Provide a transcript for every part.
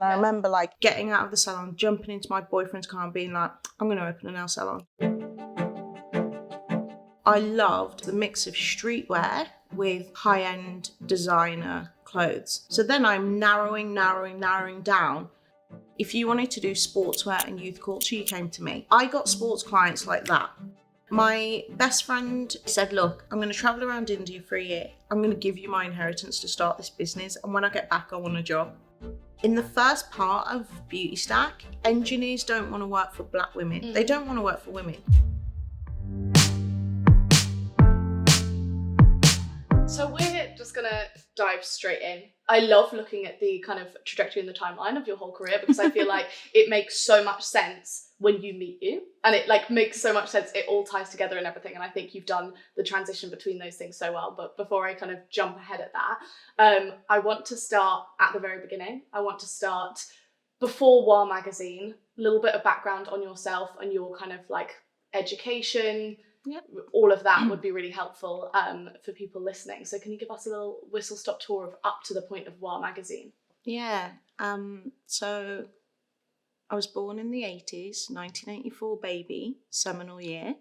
I remember like getting out of the salon, jumping into my boyfriend's car and being like, I'm going to open a nail salon. I loved the mix of streetwear with high-end designer clothes. So then I'm narrowing down. If you wanted to do sportswear and youth culture, you came to me. I got sports clients like that. My best friend said, look, I'm going to travel around India for a year. I'm going to give you my inheritance to start this business. And when I get back, I want a job. In the first part of Beautystack, engineers don't want to work for black women. They don't want to work for women. So we're just going to dive straight in. I love looking at the kind of trajectory and the timeline of your whole career because I feel like it makes so much sense when you meet you, and it like makes so much sense. It all ties together and everything. And I think you've done the transition between those things so well. But before I kind of jump ahead at that, I want to start at the very beginning. I want to start before WAR magazine, a little bit of background on yourself and your kind of like education. Yep. All of that would be really helpful for people listening. So can you give us a little whistle-stop tour of up to the point of WAR magazine? Yeah. So I was born in the 80s, 1984 baby, seminal year,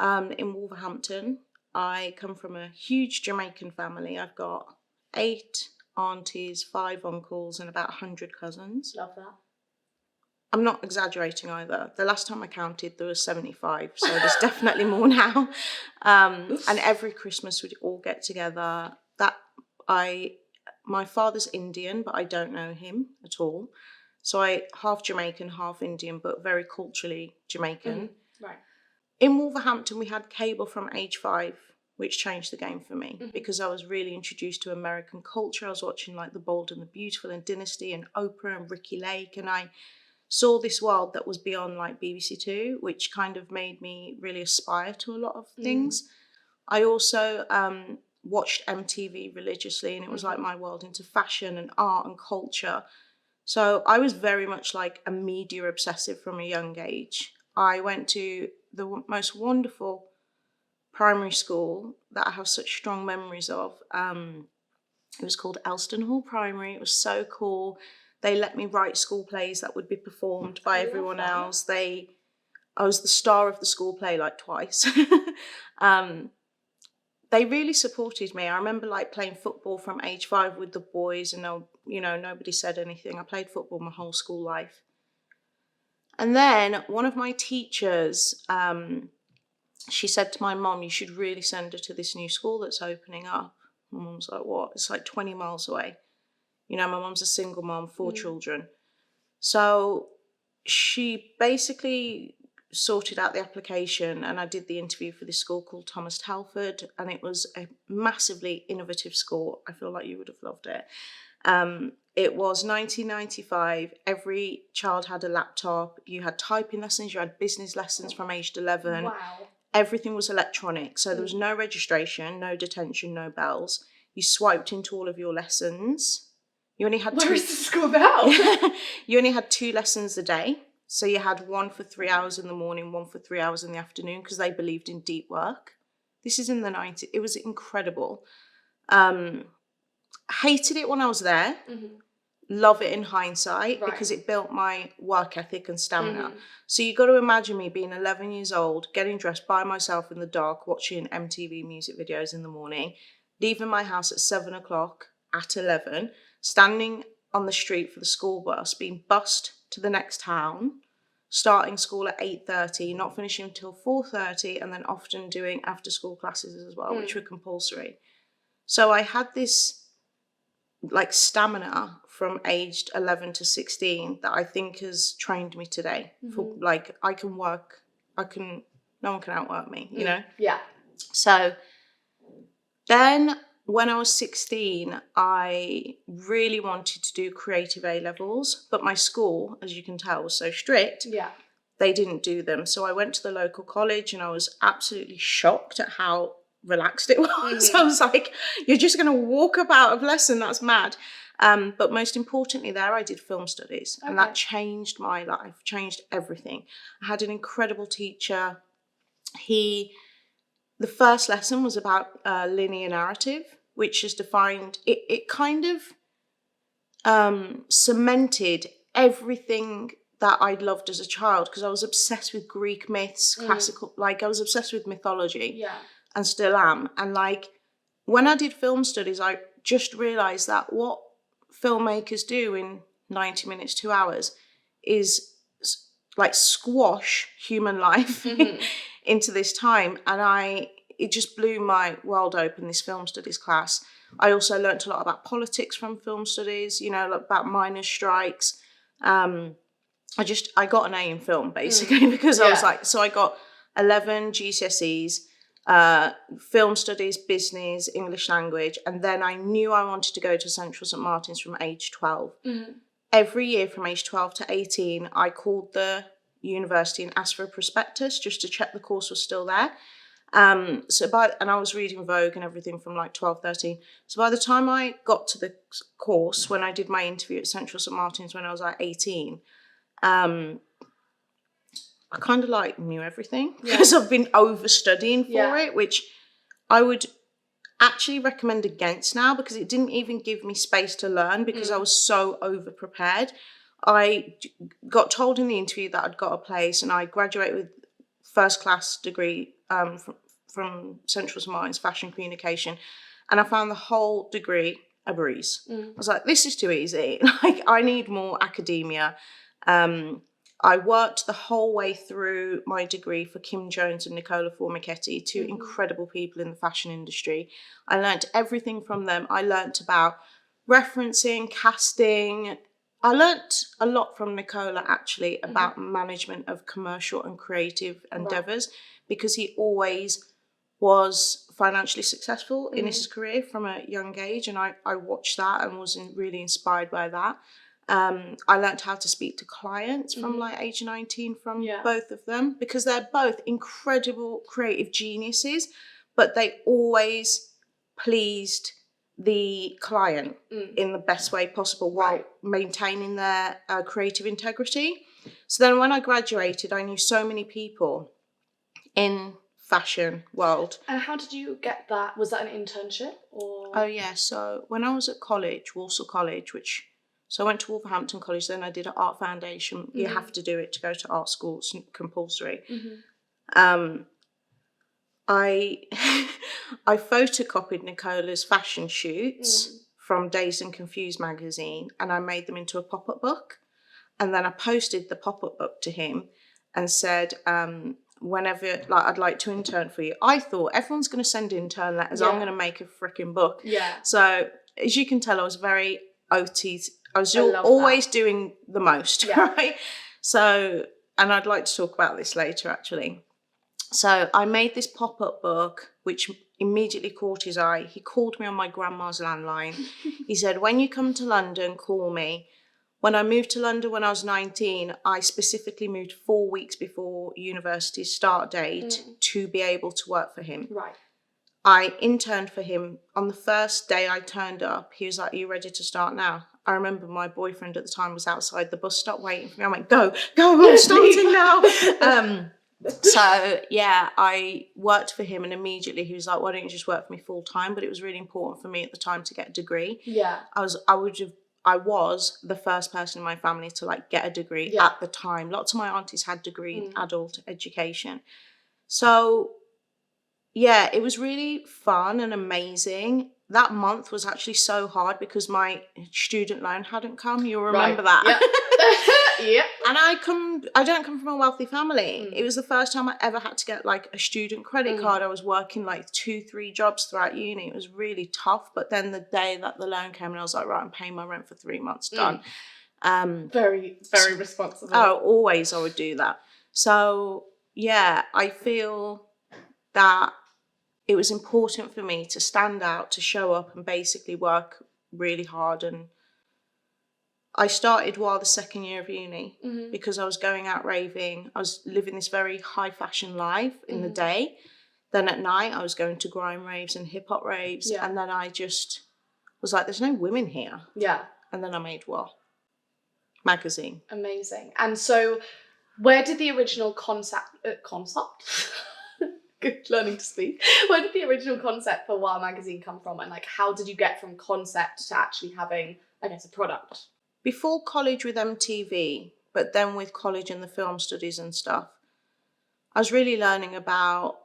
in Wolverhampton. I come from a huge Jamaican family. I've got 8 aunties, 5 uncles, and about 100 cousins. Love that. I'm not exaggerating either. The last time I counted, there was 75, so there's definitely more now. And every Christmas we'd all get together. My father's Indian, but I don't know him at all. So I half Jamaican, half Indian, but very culturally Jamaican. Right. In Wolverhampton, we had cable from age 5, which changed the game for me because I was really introduced to American culture. I was watching like The Bold and the Beautiful and Dynasty and Oprah and Ricky Lake, and I saw this world that was beyond like BBC Two, which kind of made me really aspire to a lot of things. I also watched MTV religiously, and it was like my world into fashion and art and culture. So I was very much like a media obsessive from a young age. I went to the most wonderful primary school that I have such strong memories of. It was called Elston Hall Primary. It was so cool. They let me write school plays that would be performed by everyone else. I was the star of the school play like twice. They really supported me. I remember like playing football from age 5 with the boys, and nobody said anything. I played football my whole school life. And then one of my teachers, she said to my mum, you should really send her to this new school that's opening up. My mum's like, what? It's like 20 miles away. My mum's a single mum, 4 children. So she basically sorted out the application, and I did the interview for this school called Thomas Telford, and it was a massively innovative school. I feel like you would have loved it. It was 1995. Every child had a laptop. You had typing lessons. You had business lessons from aged 11. Wow. Everything was electronic. So there was no registration, no detention, no bells. You swiped into all of your lessons. You only had Where is the school now? You only had 2 lessons a day. So you had one for 3 hours in the morning, one for 3 hours in the afternoon, because they believed in deep work. This is in the 90s. It was incredible. Hated it when I was there. Love it in hindsight because it built my work ethic and stamina. So you got to imagine me being 11 years old, getting dressed by myself in the dark, watching MTV music videos in the morning, leaving my house at 7 o'clock at 11, standing on the street for the school bus, being bussed to the next town, starting school at 8:30, not finishing until 4:30, and then often doing after school classes as well, which were compulsory. So I had this like stamina from aged 11 to 16 that I think has trained me today. For like I can work, no one can outwork me, you know? Yeah. So then when I was 16, I really wanted to do creative A-levels, but my school, as you can tell, was so strict. Yeah. They didn't do them. So I went to the local college, and I was absolutely shocked at how relaxed it was. I was like, you're just going to walk up out of lesson? That's mad. But most importantly there, I did film studies, and that changed my life, changed everything. I had an incredible teacher. The first lesson was about linear narrative, which is defined, it kind of cemented everything that I'd loved as a child, because I was obsessed with Greek myths, classical, like I was obsessed with mythology. Yeah. And still am. And like when I did film studies, I just realised that what filmmakers do in 90 minutes, 2 hours is like squash human life into this time. And it just blew my world open, this film studies class. I also learnt a lot about politics from film studies, you know, about miners' strikes. I got an A in film basically because I was like, so I got 11 GCSEs, film studies, business, English language, and then I knew I wanted to go to Central St Martin's from age 12. Every year from age 12 to 18, I called the university and asked for a prospectus just to check the course was still there. And I was reading Vogue and everything from like 12, 13. So by the time I got to the course, when I did my interview at Central St Martin's when I was like 18, I kind of like knew everything because I've been overstudying for it, which I would actually recommend against now because it didn't even give me space to learn because I was so over prepared. I got told in the interview that I'd got a place, and I graduated with first class degree from Central St Martin's fashion communication, and I found the whole degree a breeze. I was like, this is too easy. Like, I need more academia. I worked the whole way through my degree for Kim Jones and Nicola Formichetti, two incredible people in the fashion industry. I learnt everything from them. I learnt about referencing, casting. I learnt a lot from Nicola, actually, about management of commercial and creative endeavours, because he always was financially successful in his career from a young age, and I watched that and was really inspired by that. I learned how to speak to clients from like age 19 from both of them, because they're both incredible creative geniuses, but they always pleased the client in the best way possible while maintaining their creative integrity. So then when I graduated, I knew so many people in fashion world. And how did you get that? Was that an internship or? Oh yeah, so when I was at college, Walsall College, so I went to Wolverhampton College, then I did an art foundation. You have to do it to go to art school, it's compulsory. I photocopied Nicola's fashion shoots from Dazed and Confused magazine, and I made them into a pop-up book. And then I posted the pop-up book to him and said, whenever, like, I'd like to intern for you. I thought everyone's going to send intern letters. I'm going to make a freaking book. Yeah. So as you can tell, I was very OT. I was always doing the most, right? So, and I'd like to talk about this later, actually. So I made this pop-up book, which immediately caught his eye. He called me on my grandma's landline. He said, when you come to London, call me. When I moved to London when I was 19, I specifically moved 4 weeks before university's start date to be able to work for him. Right. I interned for him. On the first day I turned up, he was like, are you ready to start now? I remember my boyfriend at the time was outside the bus stop waiting for me. I'm like, go, I'm starting now. So yeah, I worked for him, and immediately he was like, why don't you just work for me full time? But it was really important for me at the time to get a degree. Yeah. I was the first person in my family to like get a degree at the time. Lots of my aunties had degree in adult education. So yeah, it was really fun and amazing. That month was actually so hard because my student loan hadn't come. You'll remember that. Yep. Yeah. And I don't come from a wealthy family. It was the first time I ever had to get like a student credit card. I was working like 2-3 jobs throughout uni. It was really tough. But then the day that the loan came, and I was like, right, I'm paying my rent for 3 months, done. Very, very responsible. Oh, always I would do that. So yeah, I feel that it was important for me to stand out, to show up and basically work really hard. And I started while the second year of uni because I was going out raving. I was living this very high fashion life in the day. Then at night I was going to grime raves and hip hop raves. Yeah. And then I just was like, there's no women here. Yeah. And then I made magazine. Amazing. And so where did the original concept? Good learning to speak. Where did the original concept for Wow magazine come from, and like how did you get from concept to actually having Okay, so product. Before college with MTV, but then with college and the film studies and stuff, I was really learning about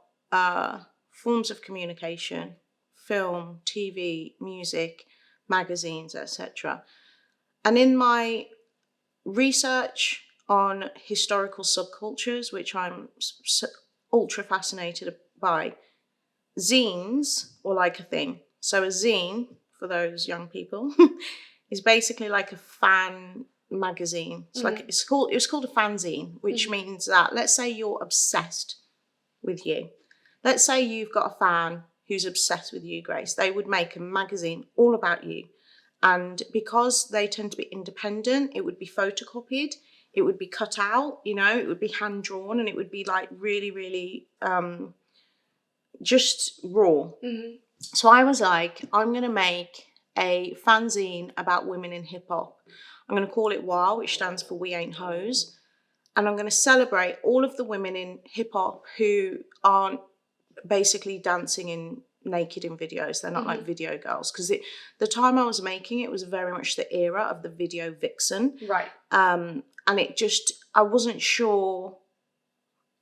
forms of communication, film, TV, music, magazines, etc. And in my research on historical subcultures, which I'm ultra fascinated by, zines were like a thing. So a zine, for those young people, is basically like a fan magazine. It's like it was called a fanzine, which means that, let's say you're obsessed with you. Let's say you've got a fan who's obsessed with you, Grace. They would make a magazine all about you. And because they tend to be independent, it would be photocopied, it would be cut out, it would be hand drawn, and it would be like really, really just raw. So I was like, I'm going to make a fanzine about women in hip hop. I'm going to call it WAR, which stands for We Arent Hoes. And I'm going to celebrate all of the women in hip hop who aren't basically dancing in naked in videos. They're not like video girls, because the time I was making it was very much the era of the video vixen, right? And I wasn't sure.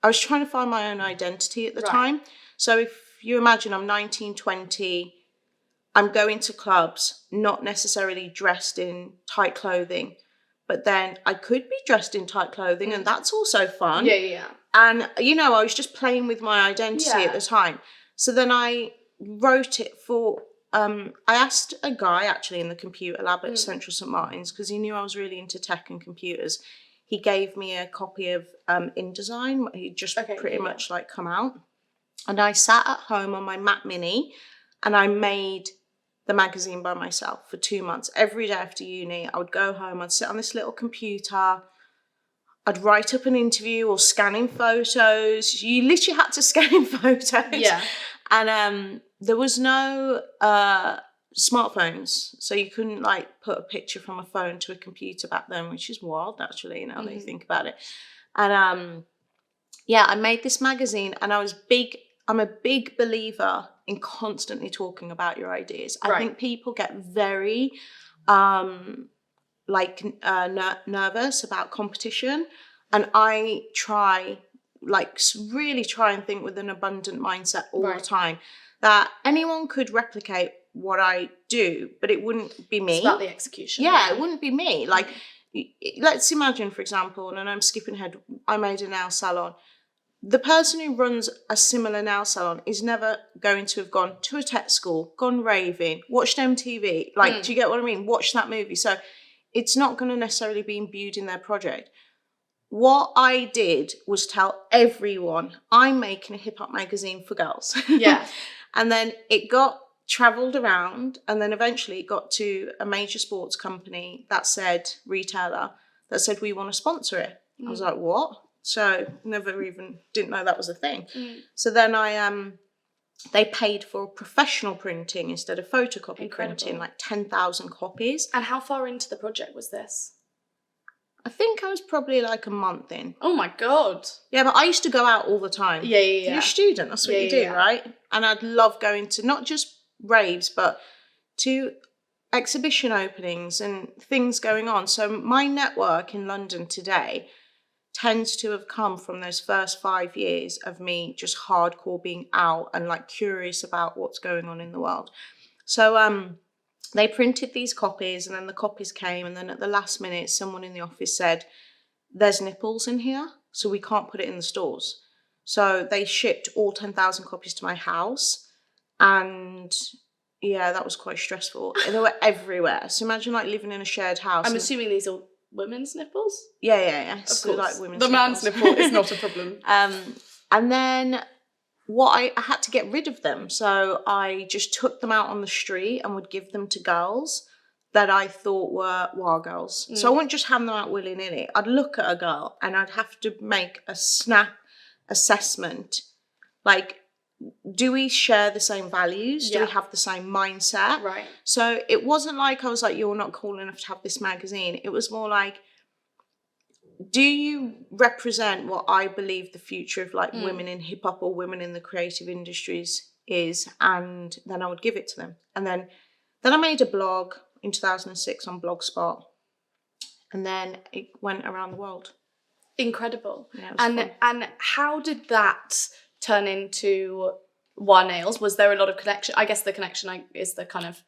I was trying to find my own identity at the time. So if you imagine I'm 19, 20, I'm going to clubs, not necessarily dressed in tight clothing, but then I could be dressed in tight clothing, and that's also fun. Yeah. And I was just playing with my identity at the time. So then I wrote it for, I asked a guy actually in the computer lab at Central St Martin's, because he knew I was really into tech and computers. He gave me a copy of InDesign. He'd just pretty much like come out. And I sat at home on my Mac Mini and I made the magazine by myself for 2 months. Every day after uni, I would go home, I'd sit on this little computer, I'd write up an interview or scan in photos. You literally had to scan in photos. Yeah. And there was no smartphones, so you couldn't like put a picture from a phone to a computer back then, which is wild actually, now that you think about it. And I made this magazine, and I'm a big believer in constantly talking about your ideas. I think people get very nervous about competition, and I really try and think with an abundant mindset all the time, that anyone could replicate what I do, but it wouldn't be me. It's about the execution. It wouldn't be me. Like, let's imagine, for example, and I'm skipping ahead, I made a nail salon. The person who runs a similar nail salon is never going to have gone to a tech school, gone raving, watched MTV. Like, do you get what I mean? Watch that movie. So it's not going to necessarily be imbued in their project. What I did was tell everyone, I'm making a hip hop magazine for girls. Yeah. And then it got travelled around, and then eventually it got to a major sports company retailer that said, we want to sponsor it. I was like, what? So didn't know that was a thing. So then they paid for professional printing instead of photocopy printing, like 10,000 copies. And how far into the project was this? I think I was probably like a month in. Oh my God. Yeah, but I used to go out all the time. Yeah. You're a student, that's what you do, right? And I'd love going to not just raves, but to exhibition openings and things going on. So my network in London today tends to have come from those first 5 years of me just hardcore being out and like curious about what's going on in the world. So they printed these copies, and then the copies came, and then at the last minute someone in the office said, there's nipples in here, so we can't put it in the stores. So they shipped all 10,000 copies to my house, and that was quite stressful. And they were everywhere. So imagine like living in a shared house. I'm assuming these are women's nipples? Yeah. Of So course. like women's the nipples. man's nipple is not a problem. And then I had to get rid of them. So I just took them out on the street and would give them to girls that I thought were wild girls. So I wouldn't just hand them out willy-nilly. I'd look at a girl and I'd have to make a snap assessment. Like, do we share the same values? Do we have the same mindset? Right. So it wasn't like I was like, you're not cool enough to have this magazine. It was more like, do you represent what I believe the future of like women in hip hop or women in the creative industries is? And then I would give it to them. And then I made a blog. in 2006 on Blogspot. And then it went around the world. Incredible. Yeah, it was fun. And how did that turn into Wa Nails? Was there a lot of connection? I guess the connection is the kind of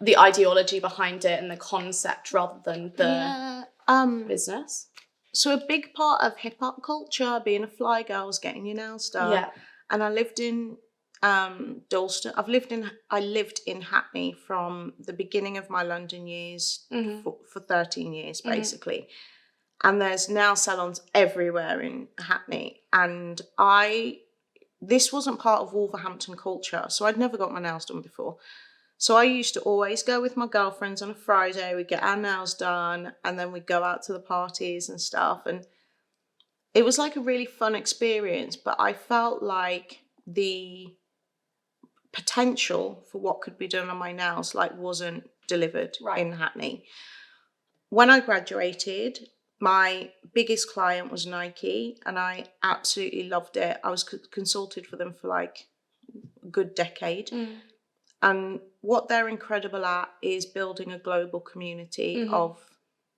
the ideology behind it and the concept rather than the business. So a big part of hip hop culture, being a fly girl, was getting your nails done. Yeah. And I lived in Dalston. I lived in Hackney from the beginning of my London years for 13 years basically. And there's nail salons everywhere in Hackney. And this wasn't part of Wolverhampton culture, so I'd never got my nails done before. So I used to always go with my girlfriends on a Friday, we'd get our nails done, and then we'd go out to the parties and stuff. And it was like a really fun experience, but I felt like the potential for what could be done on my nails wasn't delivered in Hackney. When I graduated, my biggest client was Nike, and I absolutely loved it. I was consulted for them for a good decade. And what they're incredible at is building a global community of,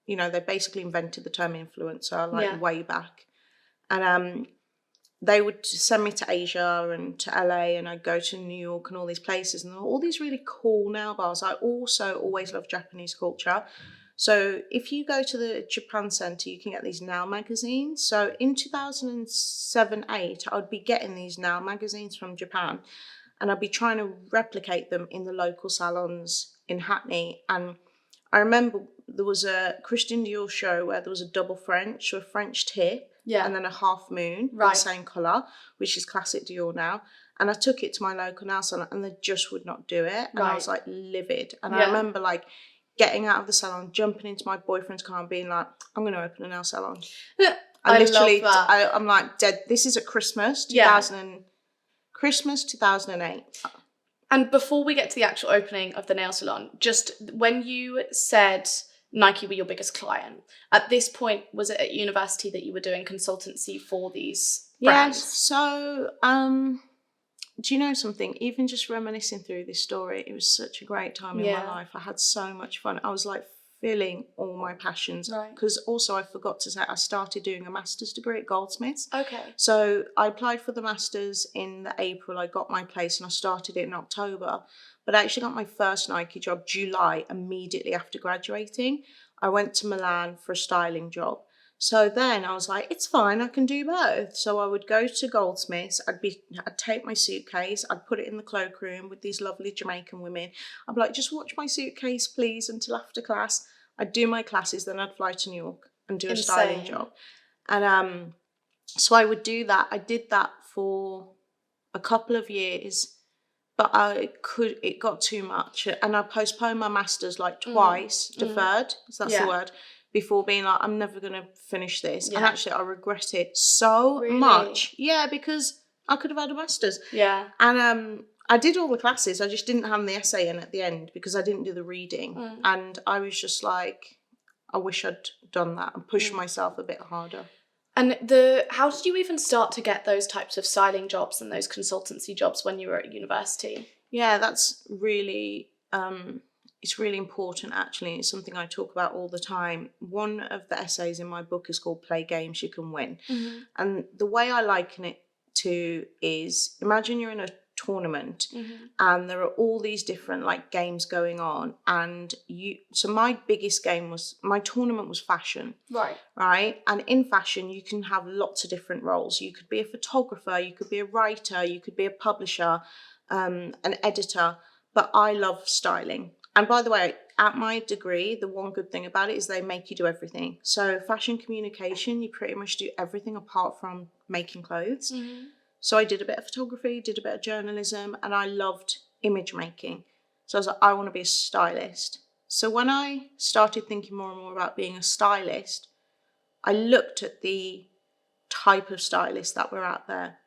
they basically invented the term influencer way back. And they would send me to Asia and to LA, and I'd go to New York and all these places, and all these really cool nail bars. I also always loved Japanese culture. So if you go to the Japan Center, you can get these nail magazines. So in 2007-8, I would be getting these nail magazines from Japan, and I'd be trying to replicate them in the local salons in Hackney. And I remember there was a Christian Dior show where there was a double French, so a French tip, and then a half moon, the same colour, which is classic Dior now. And I took it to my local nail salon, and they just would not do it. And I was livid. And I remember getting out of the salon, jumping into my boyfriend's car and being like, I'm going to open a nail salon. I literally, love that. I'm like, dead. This is at Christmas, 2008. And before we get to the actual opening of the nail salon, just when you said Nike were your biggest client, at this point, was it at university that you were doing consultancy for these brands? Yes. So, do you know something? Even just reminiscing through this story, it was such a great time in my life. I had so much fun. I was feeling all my passions. Because also I forgot to say, I started doing a master's degree at Goldsmiths. Okay. So I applied for the master's in April. I got my place and I started it in October. But I actually got my first Nike job July, immediately after graduating. I went to Milan for a styling job. So then I was like, it's fine, I can do both. So I would go to Goldsmiths, I'd take my suitcase, I'd put it in the cloakroom with these lovely Jamaican women. I'd be like, just watch my suitcase, please, until after class. I'd do my classes, then I'd fly to New York and do a styling job. And so I would do that. I did that for a couple of years, but it got too much. And I postponed my master's twice, deferred, so that's the word, before being like, I'm never going to finish this. And actually, I regret it so much. Yeah, because I could have had a master's. Yeah. And I did all the classes. I just didn't hand the essay in at the end because I didn't do the reading. And I was just like, I wish I'd done that and pushed myself a bit harder. And how did you even start to get those types of styling jobs and those consultancy jobs when you were at university? Yeah, that's really... it's really important, actually. It's something I talk about all the time. One of the essays in my book is called Play Games You Can Win. And the way I liken it to is, imagine you're in a tournament and there are all these different games going on, and so my tournament was fashion. Right? And in fashion, you can have lots of different roles. You could be a photographer, you could be a writer, you could be a publisher, an editor, but I love styling. And by the way, at my degree, the one good thing about it is they make you do everything. So fashion communication, you pretty much do everything apart from making clothes. So I did a bit of photography, did a bit of journalism, and I loved image making. So I was like, I want to be a stylist. So when I started thinking more and more about being a stylist, I looked at the type of stylists that were out there.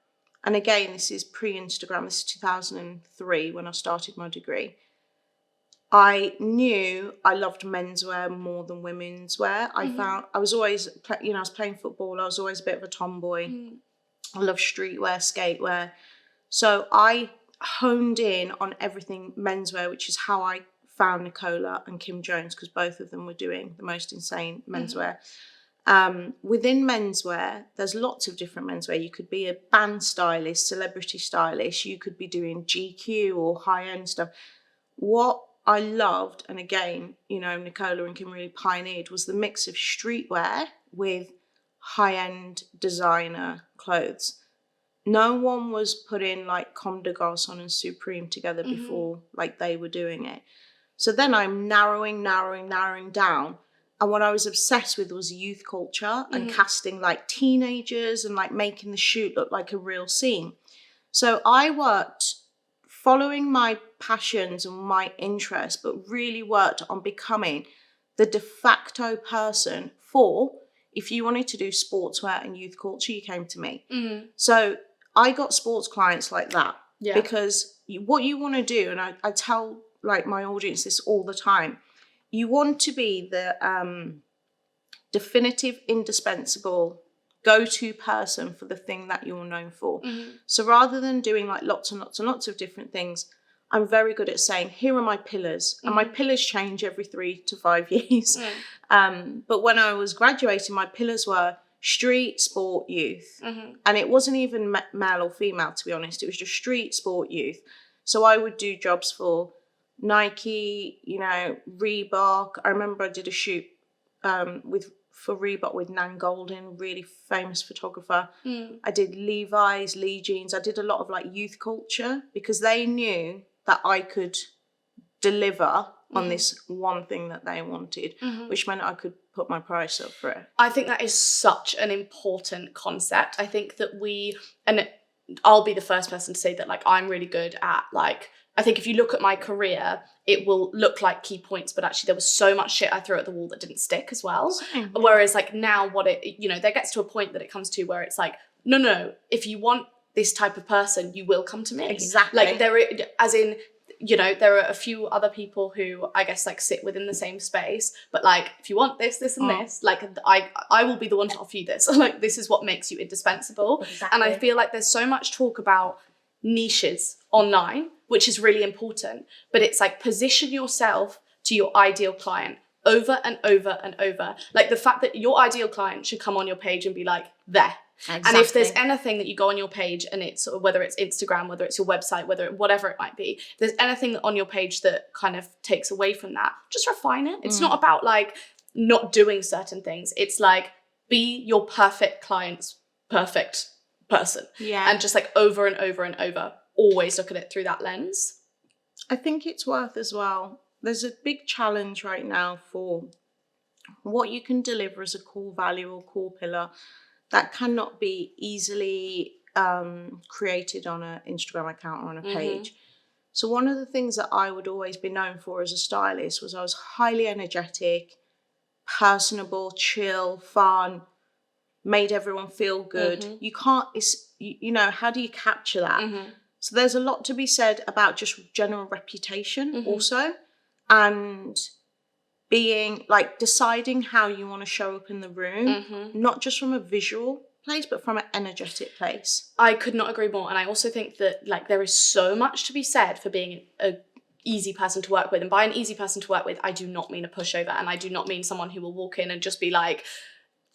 And again, this is pre-Instagram. This is 2003 when I started my degree. I knew I loved menswear more than women's wear. I was always, I was playing football. I was always a bit of a tomboy. I love streetwear, skatewear. So I honed in on everything menswear, which is how I found Nicola and Kim Jones because both of them were doing the most insane menswear. Within menswear, there's lots of different menswear. You could be a band stylist, celebrity stylist. You could be doing GQ or high-end stuff. What I loved, and again, you know, Nicola and Kim really pioneered, was the mix of streetwear with high-end designer clothes. No one was putting like Comme des Garçons and Supreme together before like they were doing it. So then I'm narrowing down. And what I was obsessed with was youth culture and casting like teenagers and like making the shoot look like a real scene. So I worked following my passions and my interests, but really worked on becoming the de facto person for, if you wanted to do sportswear and youth culture, you came to me. So I got sports clients like that because what you want to do, and I tell like my audience this all the time, you want to be the definitive, indispensable go-to person for the thing that you're known for. So rather than doing like lots and lots of different things, I'm very good at saying, here are my pillars. And my pillars change every 3 to 5 years. But when I was graduating, my pillars were street, sport, youth. And it wasn't even male or female, to be honest. It was just street, sport, youth. So I would do jobs for Nike, you know, Reebok. I remember I did a shoot for Reebok with Nan Goldin, really famous photographer. I did Levi's, Lee Jeans. I did a lot of like youth culture because they knew that I could deliver on this one thing that they wanted, which meant I could put my price up for it. I think that is such an important concept. I think that and I'll be the first person to say that like I'm really good at like, I think if you look at my career, it will look like key points, but actually there was so much shit I threw at the wall that didn't stick as well. Same. Whereas like now you know, there gets to a point that it comes to where it's like, no, if you want this type of person, you will come to me. Exactly. Like as in, you know, there are a few other people who I guess like sit within the same space, but like if you want this and this, like I will be the one to offer you this. Like this is what makes you indispensable. Exactly. And I feel like there's so much talk about niches online, which is really important, but it's like position yourself to your ideal client over and over and over. Like the fact that your ideal client should come on your page and be like, there. Exactly. And if there's anything that you go on your page and it's whether it's Instagram, whether it's your website, whatever it might be, if there's anything on your page that kind of takes away from that, just refine it. It's not about like not doing certain things. It's like be your perfect client's perfect person. Yeah. And just like over and over and over, always look at it through that lens. I think it's worth as well. There's a big challenge right now for what you can deliver as a core value or core pillar that cannot be easily created on an Instagram account or on a page. So one of the things that I would always be known for as a stylist was I was highly energetic, personable, chill, fun, made everyone feel good. You can't, you know, how do you capture that? So there's a lot to be said about just general reputation also, and being like deciding how you want to show up in the room, not just from a visual place, but from an energetic place. I could not agree more. And I also think that like there is so much to be said for being a easy person to work with. And by an easy person to work with, I do not mean a pushover, and I do not mean someone who will walk in and just be like,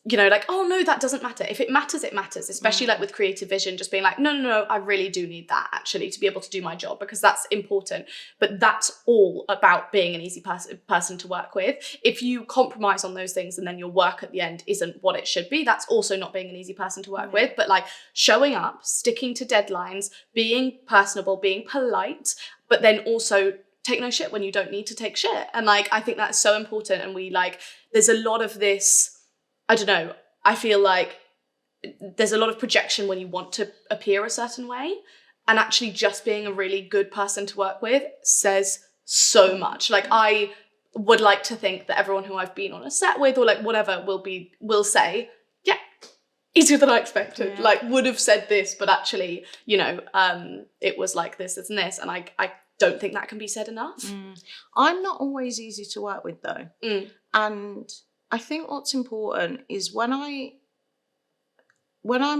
you know, like, oh no, that doesn't matter. If it matters, it matters, especially like with creative vision, just being like, no, I really do need that actually to be able to do my job, because that's important. But that's all about being an easy person to work with. If you compromise on those things and then your work at the end isn't what it should be, that's also not being an easy person to work with. But like showing up, sticking to deadlines, being personable, being polite, but then also take no shit when you don't need to take shit. And like, I think that's so important. And we like, there's a lot of this, I don't know, I feel like there's a lot of projection when you want to appear a certain way, and actually just being a really good person to work with says so much. Like I would like to think that everyone who I've been on a set with or like whatever will say, yeah, easier than I expected. Yeah. Like would have said this, but actually, you know, it was like this and this. And I don't think that can be said enough. I'm not always easy to work with though. And I think what's important is when I'm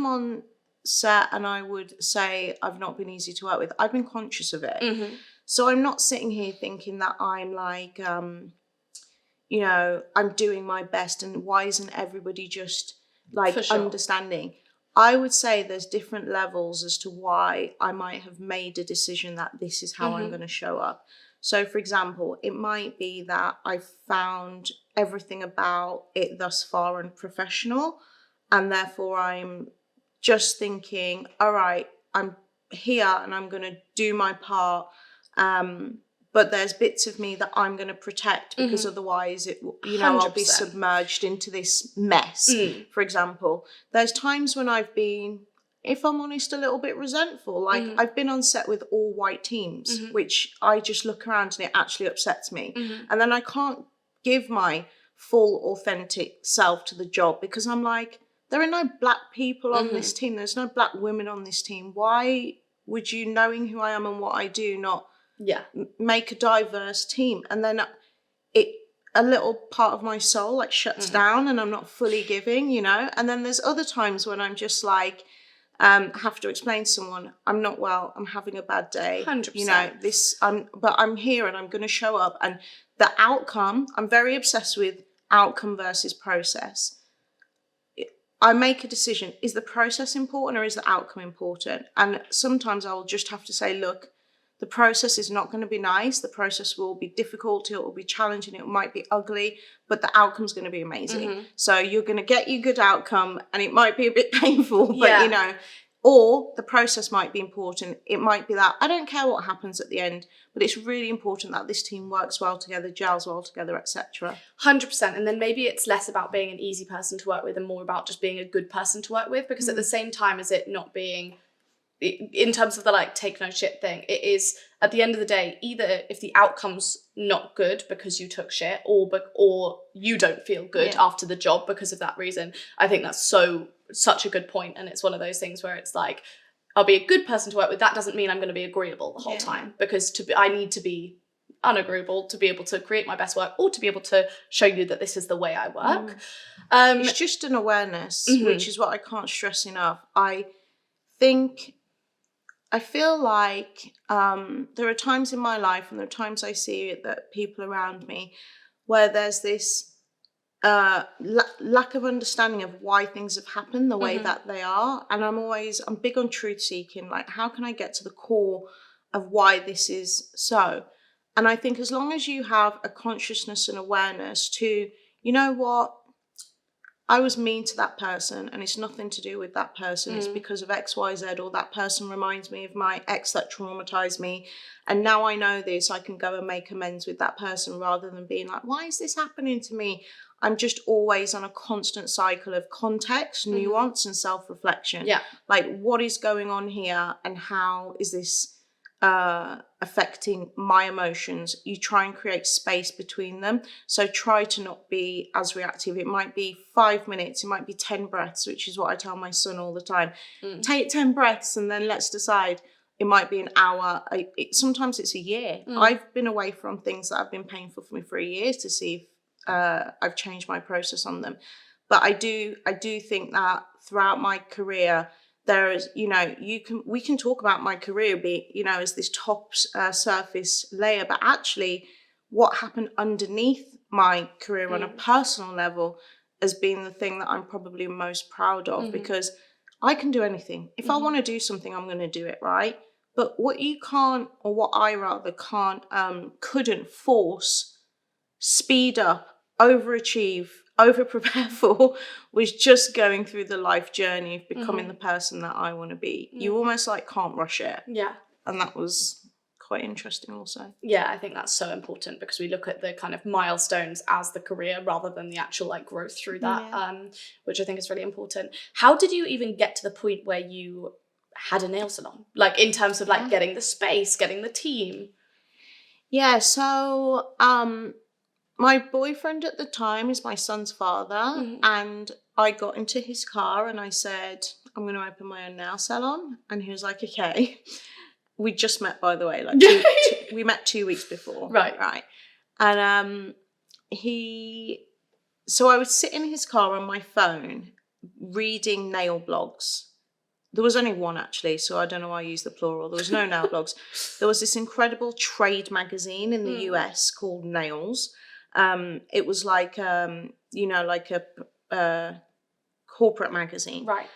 on set and I would say I've not been easy to work with, I've been conscious of it. So I'm not sitting here thinking that I'm like, you know, I'm doing my best and why isn't everybody just like For sure. understanding? I would say there's different levels as to why I might have made a decision that this is how I'm going to show up. So, for example, it might be that I've found everything about it thus far unprofessional, and therefore I'm just thinking, all right, I'm here and I'm going to do my part. But there's bits of me that I'm going to protect because otherwise it, you know, I'll be 100%. submerged into this mess. For example, there's times when I've been, if I'm honest, a little bit resentful. Like I've been on set with all white teams, which I just look around and it actually upsets me. And then I can't give my full authentic self to the job because I'm like, there are no black people on this team. There's no black women on this team. Why would you, knowing who I am and what I do, not make a diverse team? And then a little part of my soul like shuts down and I'm not fully giving, you know. And then there's other times when I'm just like, have to explain to someone, I'm not well, I'm having a bad day. 100%. You know, but I'm here and I'm going to show up. And the outcome, I'm very obsessed with outcome versus process. I make a decision. Is the process important or is the outcome important? And sometimes I'll just have to say, look, the process is not going to be nice. The process will be difficult. It will be challenging. It might be ugly, but the outcome's going to be amazing. So you're going to get your good outcome and it might be a bit painful, but you know, or the process might be important. It might be that I don't care what happens at the end, but it's really important that this team works well together, gels well together, etc. 100%. And then maybe it's less about being an easy person to work with and more about just being a good person to work with, because at the same time as it not being, in terms of the like take no shit thing, it is at the end of the day, either if the outcome's not good because you took shit or you don't feel good after the job because of that reason. I think that's such a good point. And it's one of those things where it's like, I'll be a good person to work with. That doesn't mean I'm going to be agreeable the whole time, because I need to be unagreeable to be able to create my best work or to be able to show you that this is the way I work. It's just an awareness, which is what I can't stress enough. I feel like there are times in my life and there are times I see it that people around me where there's this lack of understanding of why things have happened the way that they are. And I'm big on truth seeking. Like, how can I get to the core of why this is so? And I think as long as you have a consciousness and awareness to, you know what, I was mean to that person and it's nothing to do with that person. It's because of X, Y, Z, or that person reminds me of my ex that traumatized me. And now I know this, I can go and make amends with that person rather than being like, why is this happening to me? I'm just always on a constant cycle of context, nuance, and self-reflection. Yeah. Like, what is going on here and how is this affecting my emotions? You try and create space between them. So try to not be as reactive. It might be 5 minutes, it might be 10 breaths, which is what I tell my son all the time. Take 10 breaths and then let's decide. It might be an hour. Sometimes it's a year. I've been away from things that have been painful for me for a year to see if I've changed my process on them. But I do think that throughout my career, there is, you know, we can talk about my career as this top surface layer, but actually what happened underneath my career on a personal level has been the thing that I'm probably most proud of, because I can do anything. If I want to do something, I'm going to do it, right? But what you can't, or what I rather couldn't force, speed up, overachieve, over-prepare for, was just going through the life journey of becoming the person that I want to be. You almost like can't rush it. Yeah. And that was quite interesting also. Yeah, I think that's so important, because we look at the kind of milestones as the career rather than the actual like growth through that, which I think is really important. How did you even get to the point where you had a nail salon? Like, in terms of like getting the space, getting the team? Yeah, so my boyfriend at the time is my son's father, and I got into his car and I said, I'm going to open my own nail salon. And he was like, okay. We just met, by the way, like we met 2 weeks before. Right. And so I would sit in his car on my phone reading nail blogs. there was only one actually, so I don't know why I used the plural. There was no nail blogs. There was this incredible trade magazine in the US called Nails. It was like, like a corporate magazine. Right.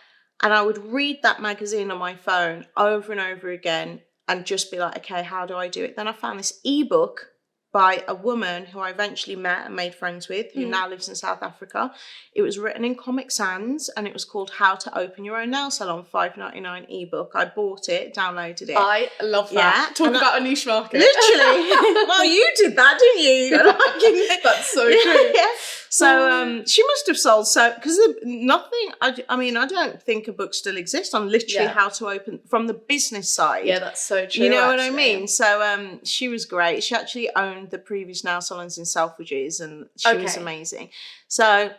And I would read that magazine on my phone over and over again and just be like, okay, how do I do it? Then I found this ebook by a woman who I eventually met and made friends with, who now lives in South Africa. It was written in Comic Sans and it was called How to Open Your Own Nail Salon, $5.99 ebook. I bought it, downloaded it. I love that. Yeah. Talk about a niche market. Literally. Well, you did that, didn't you? That's so true. Yeah. So she must have sold because nothing. I mean, I don't think a book still exists on literally how to open from the business side. Yeah, that's so true. You know what I mean? So she was great. She actually owned the previous nail salons in Selfridges, and she was amazing. So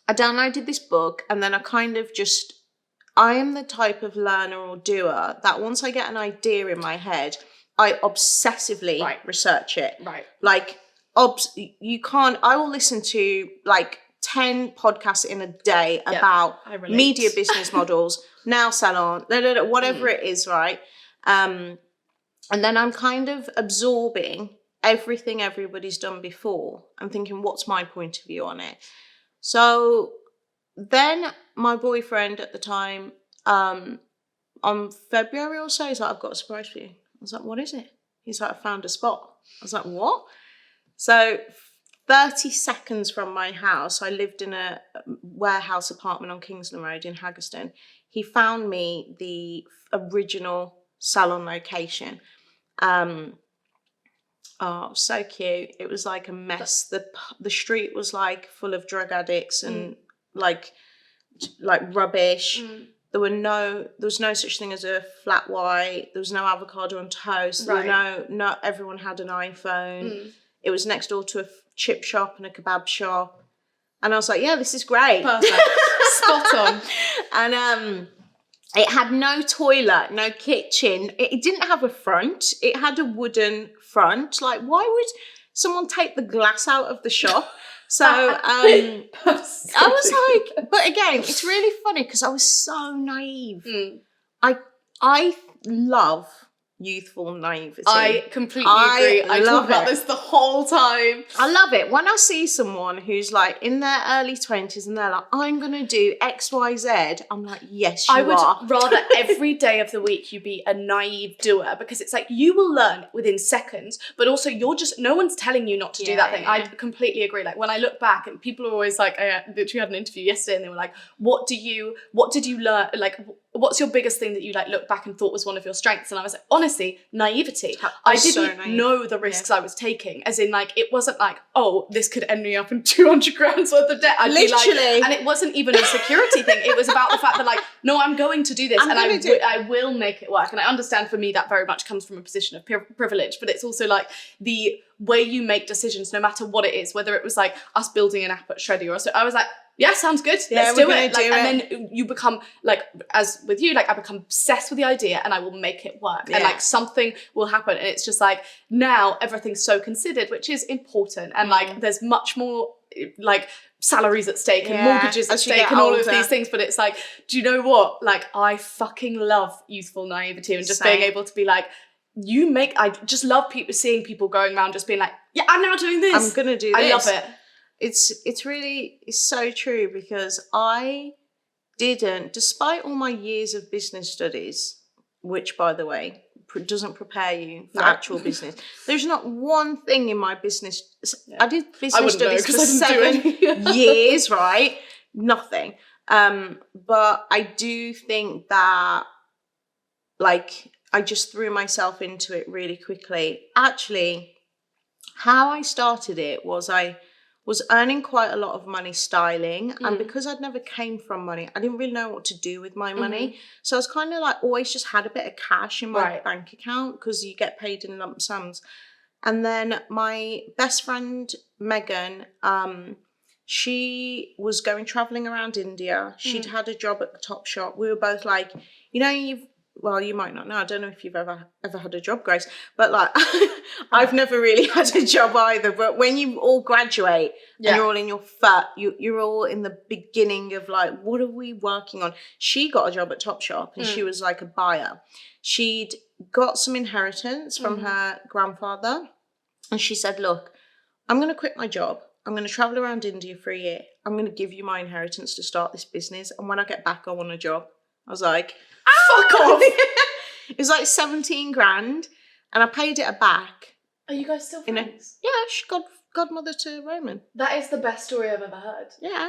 I downloaded this book, and then I am the type of learner or doer that once I get an idea in my head, I obsessively research it. Right. Like, I will listen to like 10 podcasts in a day about media business models, nail salon, whatever it is, right? And then I'm kind of absorbing everything everybody's done before and thinking, what's my point of view on it? So then my boyfriend at the time, on February or so, he's like, I've got a surprise for you. I was like, what is it? He's like, I found a spot. I was like, what? So 30 seconds from my house, I lived in a warehouse apartment on Kingsland Road in Haggerston. He found me the original salon location. Oh, so cute. It was like a mess. The street was like full of drug addicts and like rubbish. There was no such thing as a flat white. There was no avocado on toast. Right. No everyone had an iPhone. It was next door to a chip shop and a kebab shop. And I was like, yeah, this is great. Perfect. Spot on. And it had no toilet, no kitchen. It didn't have a front. It had a wooden front. Like, why would someone take the glass out of the shop? So I was like, but again, it's really funny because I was so naive. I love youthful naivety. I completely agree. I talk about this the whole time. I love it. When I see someone who's like in their early 20s and they're like, I'm going to do X, Y, Z, I'm like, yes, you are. I would rather every day of the week you be a naive doer, because it's like you will learn within seconds, but also no one's telling you not to do that thing. I completely agree. Like when I look back and people are always like, I literally had an interview yesterday and they were like, what did you learn? Like, what's your biggest thing that you like look back and thought was one of your strengths? And I was like, honestly, naivety. I didn't know the risks I was taking. As in, like, it wasn't like, oh, this could end me up in 200 grand's worth of debt. I'd literally. Be like, and it wasn't even a security thing. It was about the fact that, like, no, I'm going to do this and I will make it work. And I understand for me that very much comes from a position of privilege, but it's also like the way you make decisions, no matter what it is, whether it was like us building an app at Shreddy or so, I was like, yeah, sounds good. Let's do it. Like, and then you become like, as with you, like I become obsessed with the idea and I will make it work. And like something will happen. And it's just like now everything's so considered, which is important. And like there's much more like salaries at stake and mortgages at stake and all of these things. But it's like, do you know what? Like I fucking love youthful naivety and just being able to be like, I just love seeing people going around just being like, yeah, I'm now doing this. I'm going to do this. I love it. It's so true, because I didn't, despite all my years of business studies, which by the way doesn't prepare you for actual business. There's not one thing in my business. I did business studies for 7 years, right? Nothing. But I do think that like I just threw myself into it really quickly. Actually, how I started it was I was earning quite a lot of money styling. And because I'd never came from money, I didn't really know what to do with my money. So I was kind of like always just had a bit of cash in my bank account, because you get paid in lump sums. And then my best friend, Megan, she was going traveling around India. She'd had a job at the Top Shop. We were both like, you know, well, you might not know. I don't know if you've ever had a job, Grace, but like I've never really had a job either. But when you all graduate and you're all in your you're all in the beginning of like, what are we working on? She got a job at Topshop and she was like a buyer. She'd got some inheritance from her grandfather, and she said, look, I'm going to quit my job. I'm going to travel around India for a year. I'm going to give you my inheritance to start this business. And when I get back, I want a job. I was like, fuck off. It was like 17 grand. And I paid it back. Are you guys still friends? She's godmother to Roman. That is the best story I've ever heard. Yeah.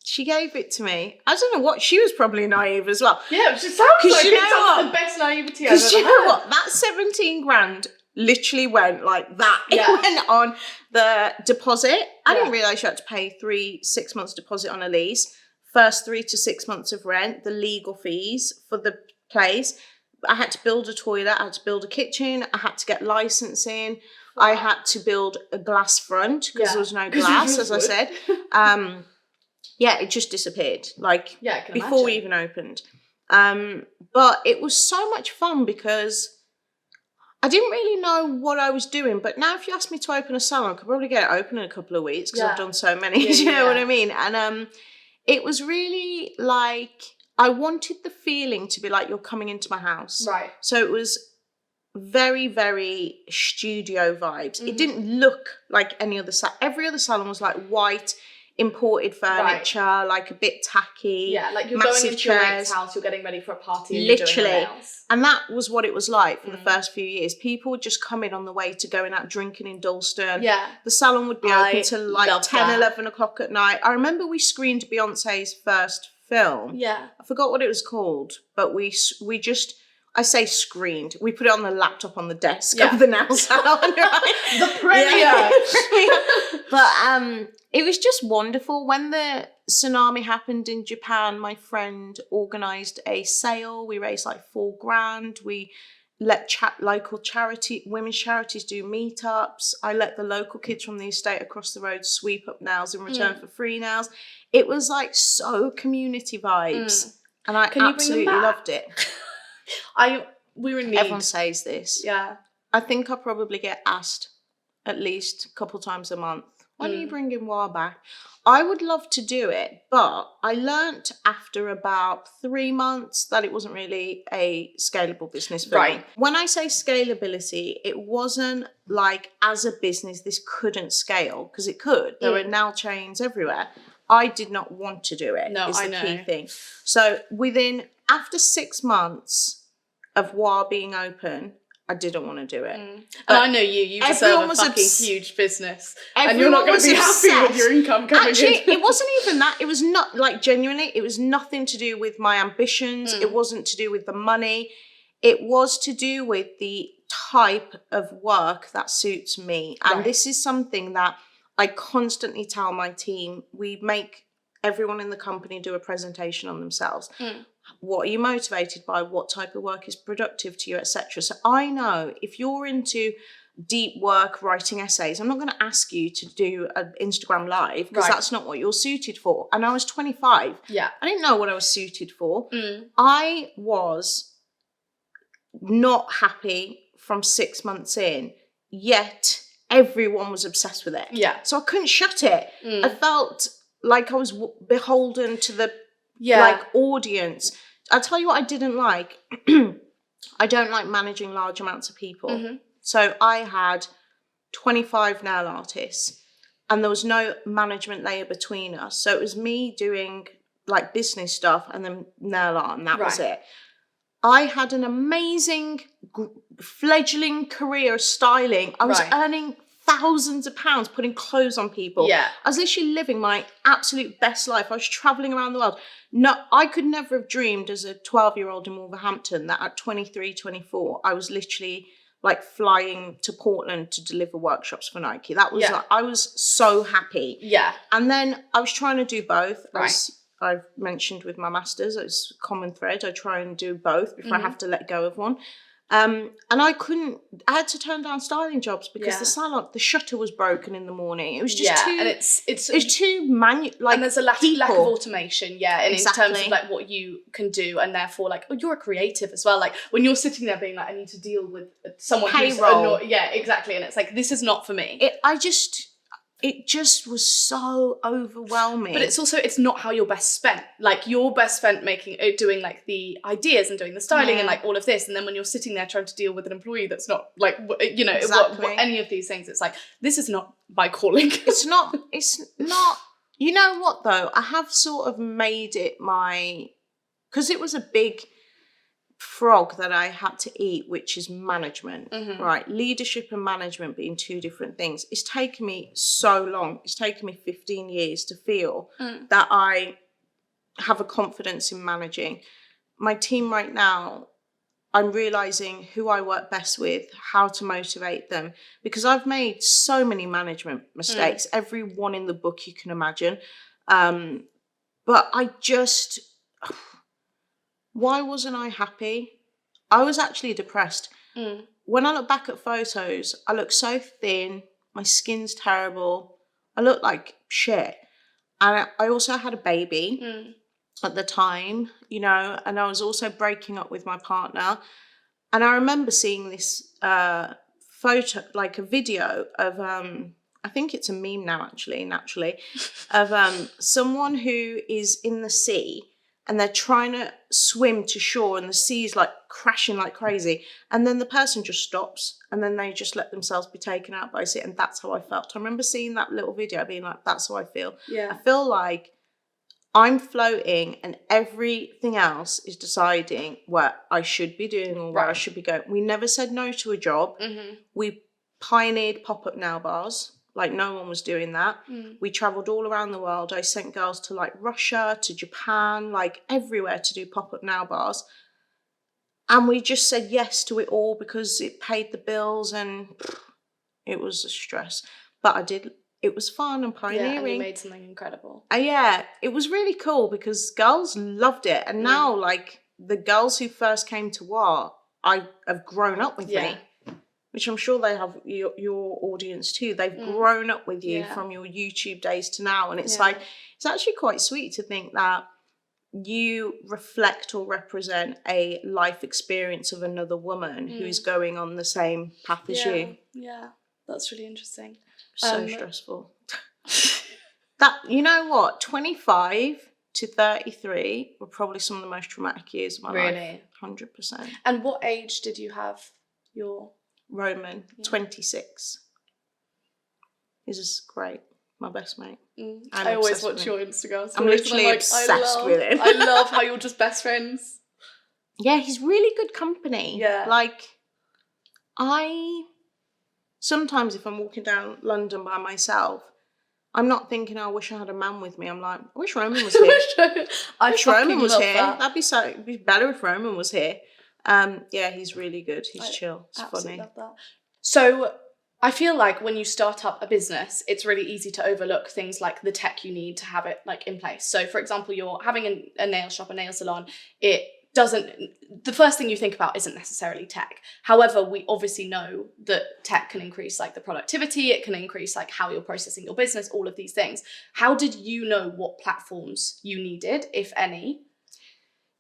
She gave it to me. I don't know what. She was probably naive as well. Yeah, she sounds like it's the best naivety I've ever heard. Because you know what? That 17 grand literally went like that. It went on the deposit. I didn't realise you had to pay 6 months deposit on a lease, first 3 to 6 months of rent, the legal fees for the place. I had to build a toilet, I had to build a kitchen, I had to get licensing, I had to build a glass front because there was no glass, as I said. It just disappeared, like before we even opened. But it was so much fun because I didn't really know what I was doing, but now if you ask me to open a salon, I could probably get it open in a couple of weeks because I've done so many, you know what I mean? And it was really like, I wanted the feeling to be like you're coming into my house. Right. So it was very, very studio vibes. It didn't look like any other salon. Every other salon was like white, imported furniture, like a bit tacky. Yeah, like you're going into your mate's house, you're getting ready for a party and literally. You're doing else. And that was what it was like for the first few years. People would just come in on the way to going out drinking in Dalston. Yeah. The salon would be open till like 10, 11 o'clock at night. I remember we screened Beyonce's first film. Yeah. I forgot what it was called, but we just... I say screened. We put it on the laptop on the desk of the nail salon, right? The premiere. But it was just wonderful. When the tsunami happened in Japan, my friend organised a sale. We raised like $4,000. We let local women's charities do meetups. I let the local kids from the estate across the road sweep up nails in return for free nails. It was like so community vibes. And I absolutely loved it. We were in need. Everyone says this. Yeah. I think I probably get asked at least a couple times a month, why don't you bring in WA back? I would love to do it, but I learnt after about 3 months that it wasn't really a scalable business for me. When I say scalability, it wasn't like as a business this couldn't scale, because it could. There were nail chains everywhere. I did not want to do it. No, is the key thing. So after 6 months of WA being open, I didn't want to do it. And I know you deserve a fucking huge business. And you're not going to be happy with your income coming in. Actually, it wasn't even that. It was not, like, genuinely, it was nothing to do with my ambitions. It wasn't to do with the money. It was to do with the type of work that suits me. And this is something that I constantly tell my team. We make everyone in the company do a presentation on themselves. What are you motivated by? What type of work is productive to you, etc. So I know if you're into deep work, writing essays, I'm not going to ask you to do an Instagram live because that's not what you're suited for. And I was 25. Yeah. I didn't know what I was suited for. I was not happy from 6 months in, yet everyone was obsessed with it. Yeah. So I couldn't shut it. I felt like I was beholden to the audience. I'll tell you what I didn't like. I don't like managing large amounts of people. So I had 25 nail artists and there was no management layer between us. So it was me doing like business stuff and then nail art, and that was it. I had an amazing fledgling career of styling. I was earning thousands of pounds putting clothes on people. Yeah. I was literally living my absolute best life. I was traveling around the world. No, I could never have dreamed as a 12-year-old in Wolverhampton that at 23, 24, I was literally like flying to Portland to deliver workshops for Nike. That was like, I was so happy. Yeah. And then I was trying to do both. As I've mentioned with my masters, it's a common thread. I try and do both before I have to let go of one. And I had to turn down styling jobs because the salon, the shutter was broken in the morning. It was just too, and it's too like, and there's a lack of automation, and exactly. in terms of like what you can do, and therefore like, oh, you're a creative as well. Like when you're sitting there being like, I need to deal with someone payroll. who's exactly, and it's like, this is not for me. It just was so overwhelming. But it's not how you're best spent. Like you're best spent doing like the ideas and doing the styling and like all of this. And then when you're sitting there trying to deal with an employee that's not like, you know, what any of these things, it's like, this is not my calling. It's not, you know what though? I have sort of made it because it was a big frog that I had to eat, which is management, right? Leadership and management being two different things. It's taken me so long. It's taken me 15 years to feel that I have a confidence in managing. My team right now, I'm realizing who I work best with, how to motivate them, because I've made so many management mistakes, every one in the book you can imagine. But why wasn't I happy? I was actually depressed. When I look back at photos, I look so thin. My skin's terrible. I look like shit. And I also had a baby at the time, you know, and I was also breaking up with my partner. And I remember seeing this photo, like a video of, I think it's a meme now, naturally, of someone who is in the sea and they're trying to swim to shore and the sea's like crashing like crazy. And then the person just stops and then they just let themselves be taken out by it. And that's how I felt. I remember seeing that little video being like, that's how I feel. Yeah. I feel like I'm floating and everything else is deciding what I should be doing or where I should be going. We never said no to a job. We pioneered pop-up nail bars. Like no one was doing that. We traveled all around the world. I sent girls to like Russia, to Japan, like everywhere to do pop-up nail bars. And we just said yes to it all because it paid the bills and it was a stress. But it was fun and pioneering. Yeah, and you made something incredible. Yeah, it was really cool because girls loved it. And now like the girls who first came to WAR, I have grown up with me. Which I'm sure they have your audience too. They've grown up with you from your YouTube days to now. And it's like, it's actually quite sweet to think that you reflect or represent a life experience of another woman who's going on the same path as you. Yeah, that's really interesting. So stressful. That, you know what, 25 to 33 were probably some of the most traumatic years of my life. 100%. And what age did you have your... Roman, 26. This is great. My best mate. I always watch your Instagram stories. I'm literally obsessed with him. I love how you're just best friends. Yeah, he's really good company. Yeah. Like, sometimes if I'm walking down London by myself, I'm not thinking, I wish I had a man with me. I'm like, I wish Roman was here. I wish Roman was here. It'd be better if Roman was here. Yeah, he's really good. He's chill. It's funny. Love that. So I feel like when you start up a business, it's really easy to overlook things like the tech you need to have it like in place. So for example, you're having a nail shop, a nail salon. The first thing you think about isn't necessarily tech. However, we obviously know that tech can increase like the productivity. It can increase like how you're processing your business, all of these things. How did you know what platforms you needed, if any?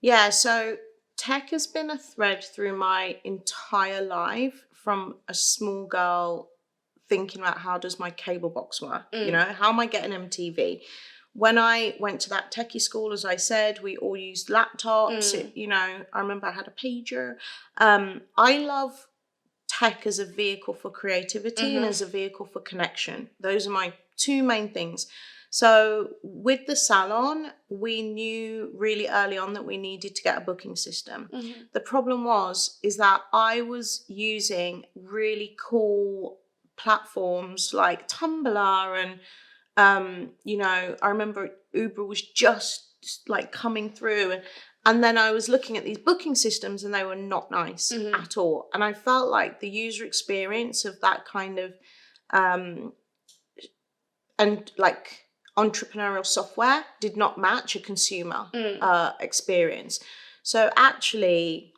Yeah, so tech has been a thread through my entire life, from a small girl thinking about how does my cable box work, you know, how am I getting MTV? When I went to that techie school, as I said, we all used laptops. You know, I remember I had a pager. I love tech as a vehicle for creativity and as a vehicle for connection. Those are my two main things. So with the salon, we knew really early on that we needed to get a booking system. The problem is that I was using really cool platforms like Tumblr and, you know, I remember Uber was just like coming through and then I was looking at these booking systems and they were not nice at all. And I felt like the user experience of that kind of, and like entrepreneurial software did not match a consumer experience. So actually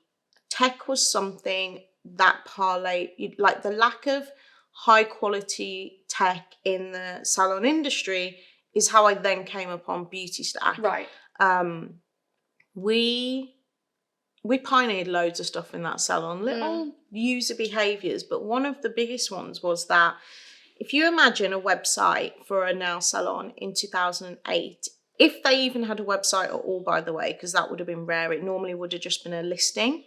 tech was something that parlayed, like the lack of high quality tech in the salon industry is how I then came upon Beautystack. Right. We pioneered loads of stuff in that salon, little user behaviors, but one of the biggest ones was that if you imagine a website for a nail salon in 2008, if they even had a website at all, by the way, because that would have been rare, it normally would have just been a listing.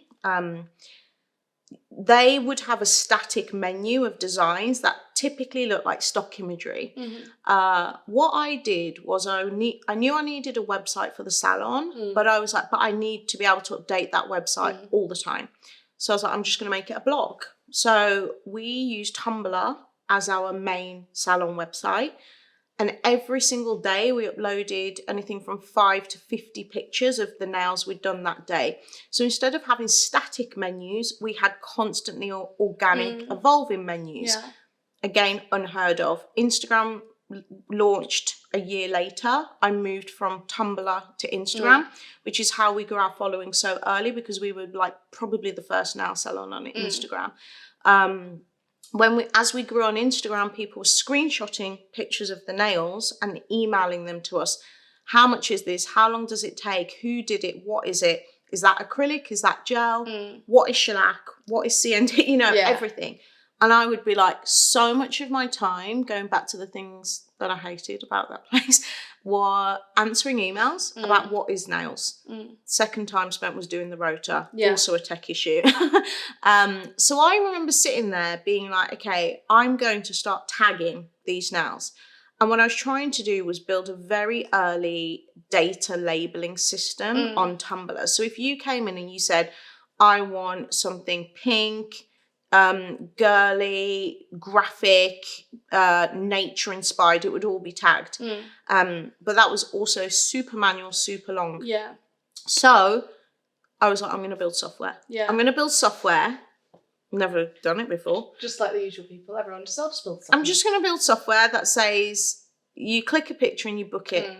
They would have a static menu of designs that typically look like stock imagery. What I did was I knew I needed a website for the salon, but I was like, but I need to be able to update that website all the time. So I was like, I'm just going to make it a blog. So we used Tumblr as our main salon website. And every single day we uploaded anything from 5 to 50 pictures of the nails we'd done that day. So instead of having static menus, we had constantly organic, evolving menus. Yeah. Again, unheard of. Instagram launched a year later. I moved from Tumblr to Instagram, which is how we grew our following so early, because we were like probably the first nail salon on Instagram. As we grew on Instagram, people were screenshotting pictures of the nails and emailing them to us. How much is this? How long does it take? Who did it? What is it? Is that acrylic? Is that gel? What is shellac? What is CND? Everything. And I would be like, so much of my time, going back to the things that I hated about that place, were answering emails about what is nails. Second time spent was doing the rota, also a tech issue. So I remember sitting there being like, okay, I'm going to start tagging these nails. And what I was trying to do was build a very early data labeling system on Tumblr. So if you came in and you said, I want something pink, girly, graphic, nature inspired, it would all be tagged. But that was also super manual, super long. Yeah. So I was like, I'm going to build software. Yeah. I'm going to build software. Never done it before. Just like the usual people, everyone just build software. I'm just going to build software that says you click a picture and you book it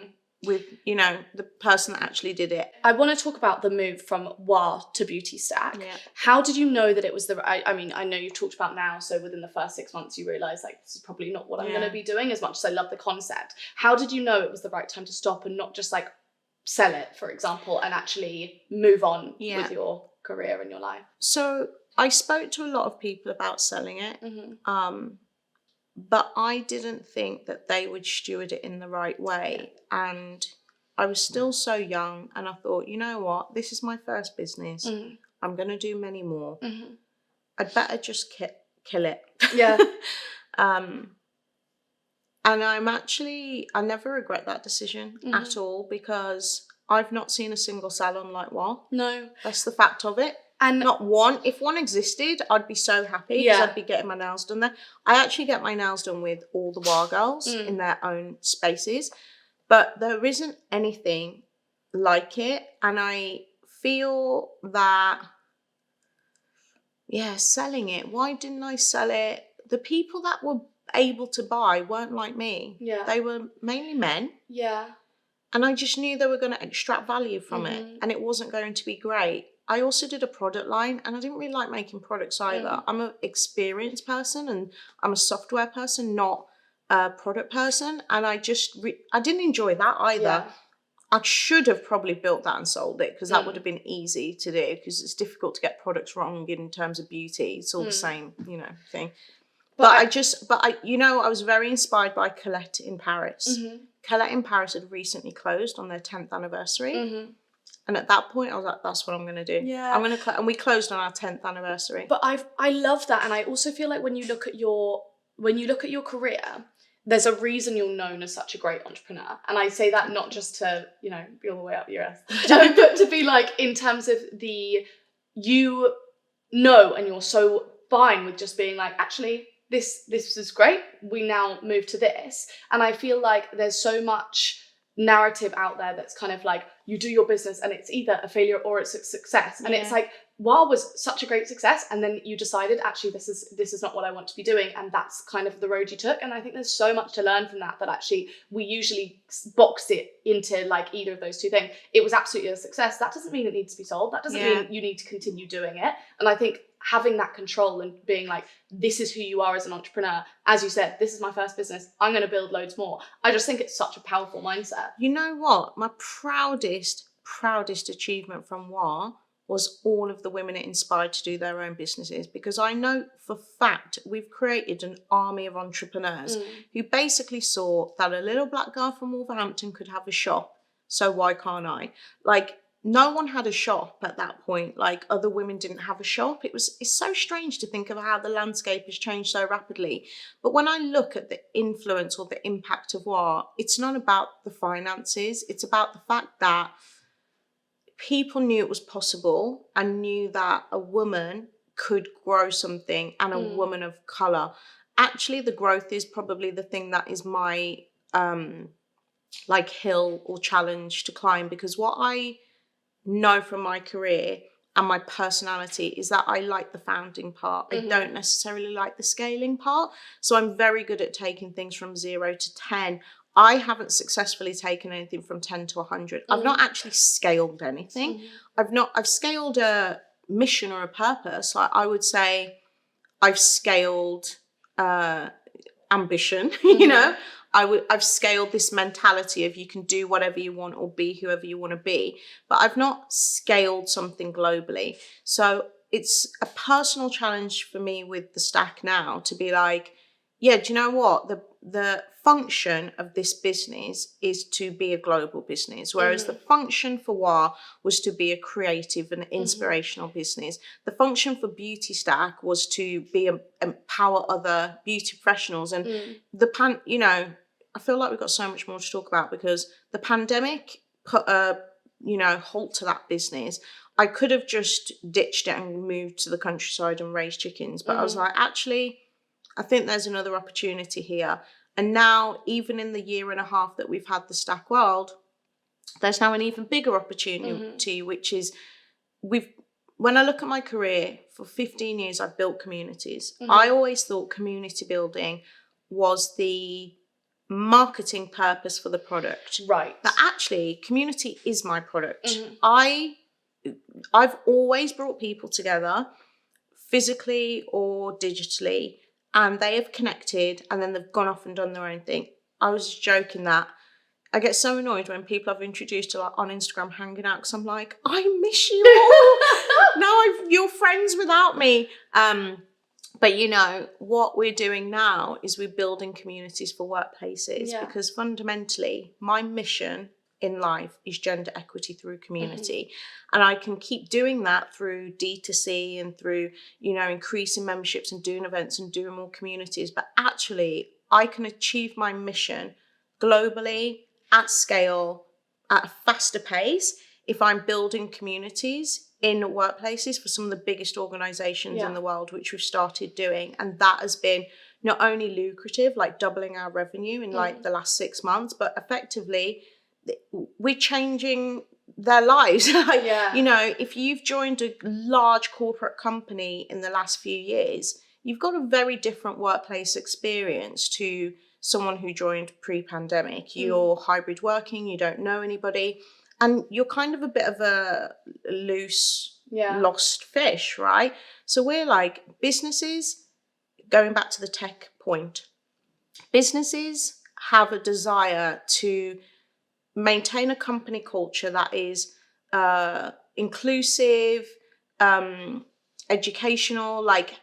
with, the person that actually did it. I want to talk about the move from WA to Beautystack. Yeah. How did you know that it was I mean, I know you've talked about now, so within the first 6 months you realised like this is probably not what I'm going to be doing, as much as I love the concept. How did you know it was the right time to stop and not just like sell it, for example, and actually move on with your career and your life? So I spoke to a lot of people about selling it, but I didn't think that they would steward it in the right way. And I was still so young, and I thought, you know what, this is my first business. I'm going to do many more. I'd better just kill it. Yeah. And I never regret that decision at all, because I've not seen a single salon like WA. No. That's the fact of it. And not one. If one existed, I'd be so happy, because I'd be getting my nails done there. I actually get my nails done with all the WA girls in their own spaces, but there isn't anything like it. And I feel that, selling it. Why didn't I sell it? The people that were able to buy weren't like me. Yeah. They were mainly men. Yeah. And I just knew they were going to extract value from it, and it wasn't going to be great. I also did a product line, and I didn't really like making products either. I'm an experienced person, and I'm a software person, not a product person. And I just, I didn't enjoy that either. Yeah. I should have probably built that and sold it, because that would have been easy to do, because it's difficult to get products wrong in terms of beauty. It's all the same, thing. But I was very inspired by Colette in Paris. Colette in Paris had recently closed on their 10th anniversary. And at that point, I was like, that's what I'm going to do. Yeah. I'm going to and we closed on our 10th anniversary. But I love that. And I also feel like when you look at your career, there's a reason you're known as such a great entrepreneur. And I say that not just to, be all the way up your ass, but to be like, in terms of and you're so fine with just being like, actually, this is great. We now move to this. And I feel like there's so much narrative out there that's kind of like, you do your business and it's either a failure or it's a success. And it's like, WA was such a great success, and then you decided, actually, this is not what I want to be doing, and that's kind of the road you took. And I think there's so much to learn from that actually we usually box it into like either of those two things. It was absolutely a success. That doesn't mean it needs to be sold. That doesn't mean you need to continue doing it. And I think having that control and being like, this is who you are as an entrepreneur. As you said, this is my first business. I'm going to build loads more. I just think it's such a powerful mindset. You know what? My proudest achievement from WA was all of the women it inspired to do their own businesses, because I know for fact we've created an army of entrepreneurs who basically saw that a little black girl from Wolverhampton could have a shop, so why can't I? Like, no one had a shop at that point. Like, other women didn't have a shop. It's so strange to think of how the landscape has changed so rapidly. But when I look at the influence or the impact of WA, it's not about the finances. It's about the fact that people knew it was possible and knew that a woman could grow something, and a woman of colour. Actually, the growth is probably the thing that is my like hill or challenge to climb, because what I know from my career and my personality is that I like the founding part. I don't necessarily like the scaling part. So I'm very good at taking things from 0 to 10. I haven't successfully taken anything from 10 to 100. I've not actually scaled anything. I've scaled a mission or a purpose. I would say I've scaled ambition, you know. I've scaled this mentality of you can do whatever you want or be whoever you want to be, but I've not scaled something globally. So it's a personal challenge for me with the stack now to be like, yeah, do you know what? The function of this business is to be a global business, whereas the function for WA was to be a creative and inspirational business. The function for Beautystack was to empower other beauty professionals. And you know, I feel like we've got so much more to talk about, because the pandemic put a, you know, halt to that business. I could have just ditched it and moved to the countryside and raised chickens, but I was like, actually, I think there's another opportunity here. And now, even in the year and a half that we've had the Stack World, there's now an even bigger opportunity, which is when I look at my career, for 15 years, I've built communities. I always thought community building was the marketing purpose for the product. Right. But actually, community is my product. I've always brought people together, physically or digitally, and they have connected, and then they've gone off and done their own thing. I was just joking that I get so annoyed when people I've introduced to, like, on Instagram hanging out, because I'm like, I miss you all. Now you're friends without me. But you know, what we're doing now is we're building communities for workplaces, because fundamentally my mission in life is gender equity through community. And I can keep doing that through D2C and through, you know, increasing memberships and doing events and doing more communities. But actually, I can achieve my mission globally, at scale, at a faster pace, if I'm building communities in workplaces for some of the biggest organizations in the world, which we've started doing. And that has been not only lucrative, like doubling our revenue in like the last 6 months, but effectively we're changing their lives. You know, if you've joined a large corporate company in the last few years, you've got a very different workplace experience to someone who joined pre-pandemic. You're hybrid working, you don't know anybody, and you're kind of a bit of a loose, lost fish, right? So we're like, businesses, going back to the tech point, businesses have a desire to maintain a company culture that is inclusive, educational, like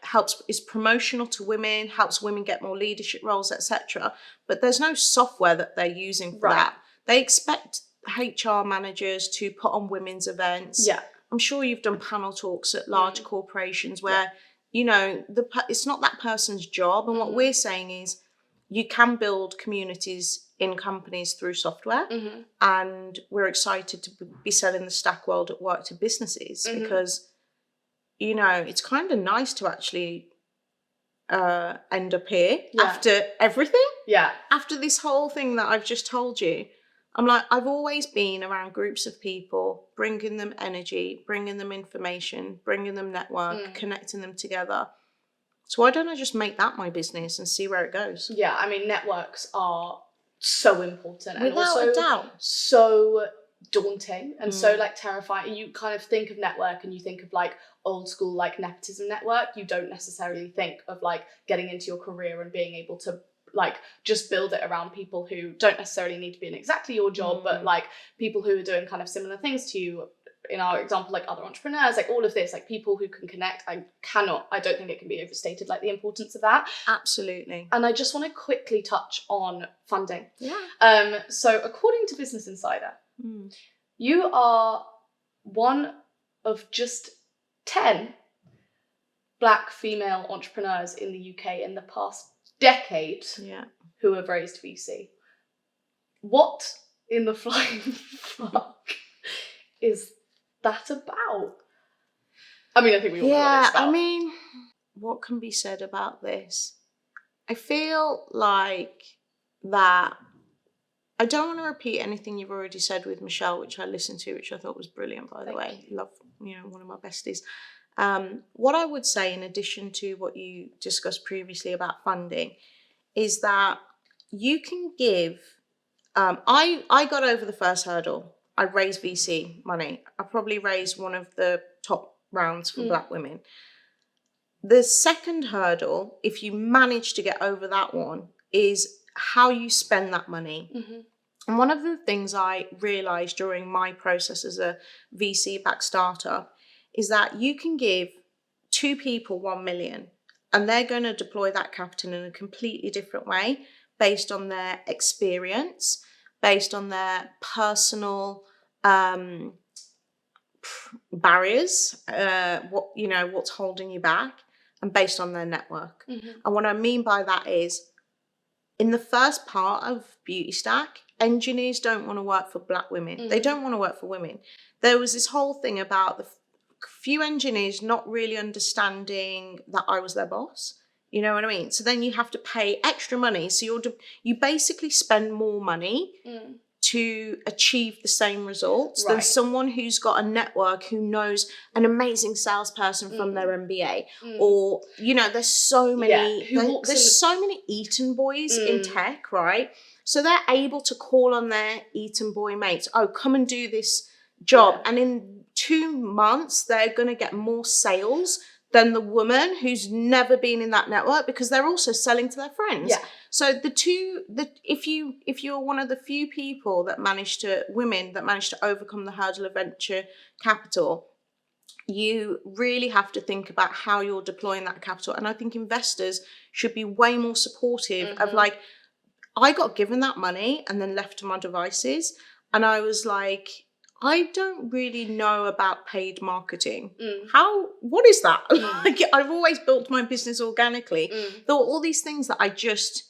is promotional to women, helps women get more leadership roles, etc. But there's no software that they're using for that. They expect HR managers to put on women's events. I'm sure you've done panel talks at large corporations where, you know, it's not that person's job. And what we're saying is you can build communities in companies through software. And we're excited to be selling the Stack World at work to businesses because, you know, it's kind of nice to actually end up here after everything. After this whole thing that I've just told you. I'm like, I've always been around groups of people, bringing them energy, bringing them information, bringing them network, connecting them together. So why don't I just make that my business and see where it goes? Yeah, I mean, networks are so important and Without also a doubt. so daunting and so like terrifying. You kind of think of network and you think of like old school like nepotism network. You don't necessarily think of like getting into your career and being able to like just build it around people who don't necessarily need to be in exactly your job, but like people who are doing kind of similar things to you. In our example, like other entrepreneurs, like all of this, like people who can connect. I don't think it can be overstated, like the importance of that. Absolutely. And I just want to quickly touch on funding. Yeah. So according to Business Insider, you are one of just 10 Black female entrepreneurs in the UK in the past decade who have raised VC. What in the flying fuck is that about? I mean, I think we all know what it's about. I mean, what can be said about this? I feel like that I don't want to repeat anything you've already said with Michelle, which I listened to, which I thought was brilliant, by the way. Love, one of my besties. What I would say, in addition to what you discussed previously about funding, is that you can give. I got over the first hurdle. I raised VC money. I probably raised one of the top rounds for Black women. The second hurdle, if you manage to get over that one, is how you spend that money. And one of the things I realized during my process as a VC-backed startup is that you can give 2 people 1 million and they're going to deploy that capital in a completely different way based on their experience, based on their personal barriers, what's holding you back, and based on their network. And what I mean by that is, in the first part of Beautystack, engineers don't want to work for Black women. They don't want to work for women. There was this whole thing about the few engineers not really understanding that I was their boss. You know what I mean? So then you have to pay extra money. So you basically spend more money to achieve the same results than someone who's got a network, who knows an amazing salesperson from their MBA, or there's so many there's so many Eton boys in tech, right? So they're able to call on their Eton boy mates, oh, come and do this job, and in 2 months they're going to get more sales than the woman who's never been in that network, because they're also selling to their friends. So if you're one of the few people women that managed to overcome the hurdle of venture capital, you really have to think about how you're deploying that capital. And I think investors should be way more supportive of, like, I got given that money and then left to my devices, and I was like, I don't really know about paid marketing. What is that? Like, I've always built my business organically. There were all these things that I just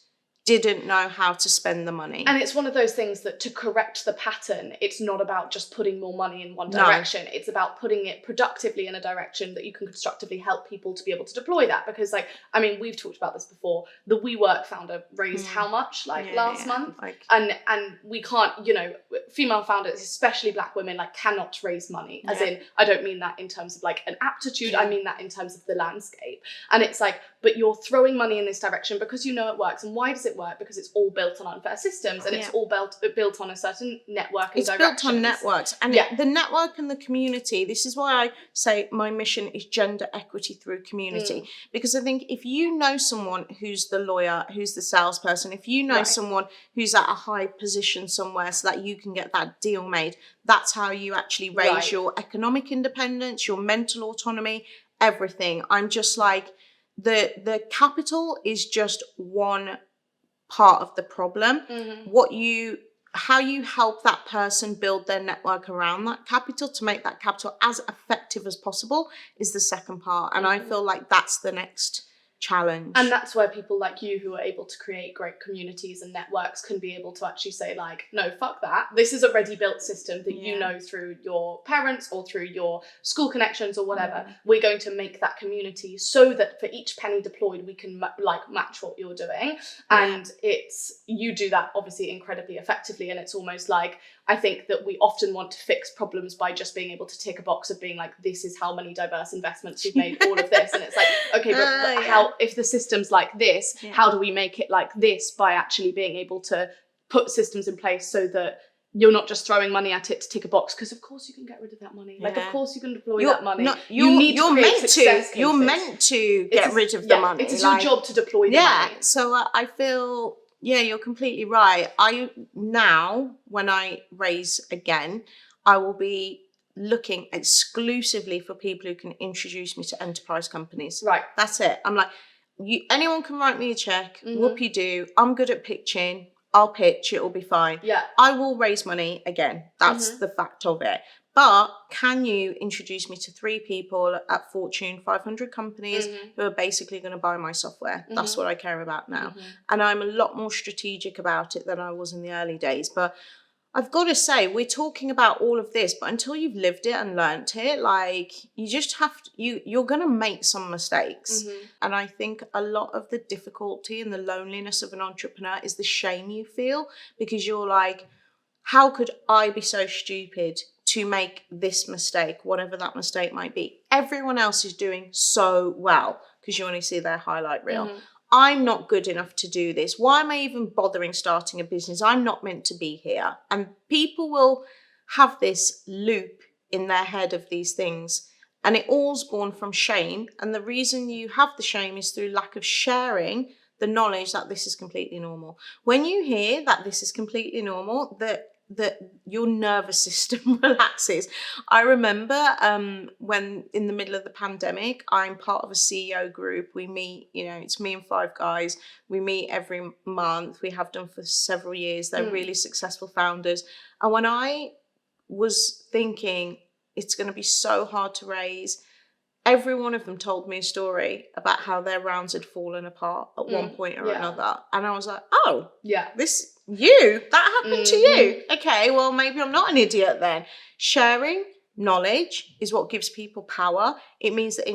didn't know how to spend the money. And it's one of those things that, to correct the pattern, it's not about just putting more money in one direction. It's about putting it productively in a direction that you can constructively help people to be able to deploy that. Because, like, I mean, we've talked about this before. The WeWork founder raised how much, last month? And we can't, female founders, especially Black women, like, cannot raise money. As in, I don't mean that in terms of like an aptitude. I mean that in terms of the landscape. And it's like, but you're throwing money in this direction because you know it works. And why does it work? Because it's all built on unfair systems, and it's all built on a certain network and directions. It's built on networks, and the network and the community. This is why I say my mission is gender equity through community, because I think if you know someone who's the lawyer, who's the salesperson, if you know someone who's at a high position somewhere so that you can get that deal made, that's how you actually raise your economic independence, your mental autonomy, everything. I'm just like, the capital is just one part of the problem. How you help that person build their network around that capital to make that capital as effective as possible is the second part. And I feel like that's the next challenge. And that's where people like you who are able to create great communities and networks can be able to actually say like, no, fuck that. This is a ready built system that you know through your parents or through your school connections or whatever. We're going to make that community so that for each penny deployed, we can match what you're doing. And you do that obviously incredibly effectively. And it's almost like, I think that we often want to fix problems by just being able to tick a box of being like, this is how many diverse investments you've made, all of this. And it's like, okay, but how, if the system's like this, how do we make it like this by actually being able to put systems in place so that you're not just throwing money at it to tick a box? Because of course you can get rid of that money. Like, of course you can deploy that money. You're meant to get rid of the money. It's your job to deploy the money. So I feel... Yeah, you're completely right. Now, when I raise again, I will be looking exclusively for people who can introduce me to enterprise companies. Right. That's it. I'm like, anyone can write me a check. Whoopie-doo. I'm good at pitching. I'll pitch. It'll be fine. Yeah. I will raise money again. That's the fact of it. But can you introduce me to 3 people at Fortune 500 companies who are basically going to buy my software? That's what I care about now. And I'm a lot more strategic about it than I was in the early days. But I've got to say, we're talking about all of this, but until you've lived it and learnt it, like, you just have to, you're going to make some mistakes. And I think a lot of the difficulty and the loneliness of an entrepreneur is the shame you feel, because you're like, how could I be so stupid to make this mistake, whatever that mistake might be? Everyone else is doing so well because you only see their highlight reel. I'm not good enough to do this. Why am I even bothering starting a business? I'm not meant to be here. And people will have this loop in their head of these things. And it all's born from shame. And the reason you have the shame is through lack of sharing the knowledge that this is completely normal. When you hear that this is completely normal, that your nervous system relaxes. I remember when in the middle of the pandemic, I'm part of a CEO group. We meet, it's me and 5 guys. We meet every month. We have done for several years. They're really successful founders. And when I was thinking it's going to be so hard to raise, every one of them told me a story about how their rounds had fallen apart at one point or another. And I was like, oh, that happened to you. Okay, well, maybe I'm not an idiot then. Sharing knowledge is what gives people power. It means that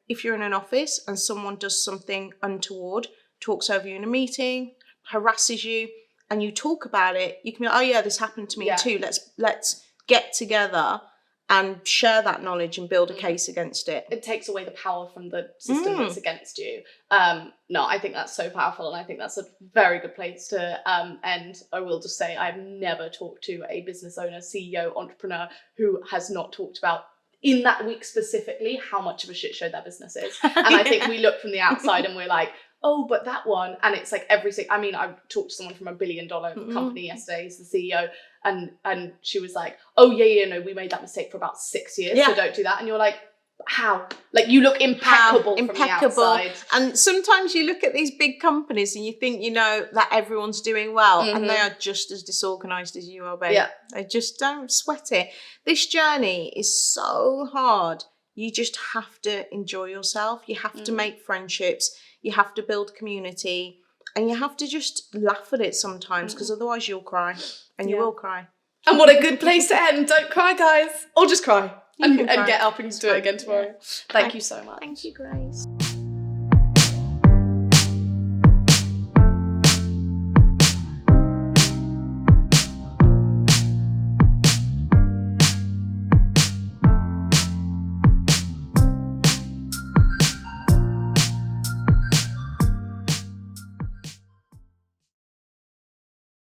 if you're in an office and someone does something untoward, talks over you in a meeting, harasses you, and you talk about it, you can be like, oh yeah, this happened to me too. Let's get together and share that knowledge and build a case against it. It takes away the power from the system that's against you. No, I think that's so powerful, and I think that's a very good place to end. I will just say I've never talked to a business owner, CEO, entrepreneur who has not talked about, in that week specifically, how much of a shit show their business is. And I think we look from the outside and we're like, oh, but that one, and it's like I talked to someone from $1 billion company yesterday, he's the CEO, and she was like, oh no, we made that mistake for about 6 years, so don't do that. And you're like, how? Like, you look impeccable from the outside. And sometimes you look at these big companies and you think, that everyone's doing well, and they are just as disorganized as you are, babe. Yeah. They just don't sweat it. This journey is so hard. You just have to enjoy yourself. You have to make friendships. You have to build community, and you have to just laugh at it sometimes, because otherwise you'll cry, and you will cry. And what a good place to end. Don't cry, guys. Or just cry and get up and do it again tomorrow. Thank you so much. Thank you, Grace.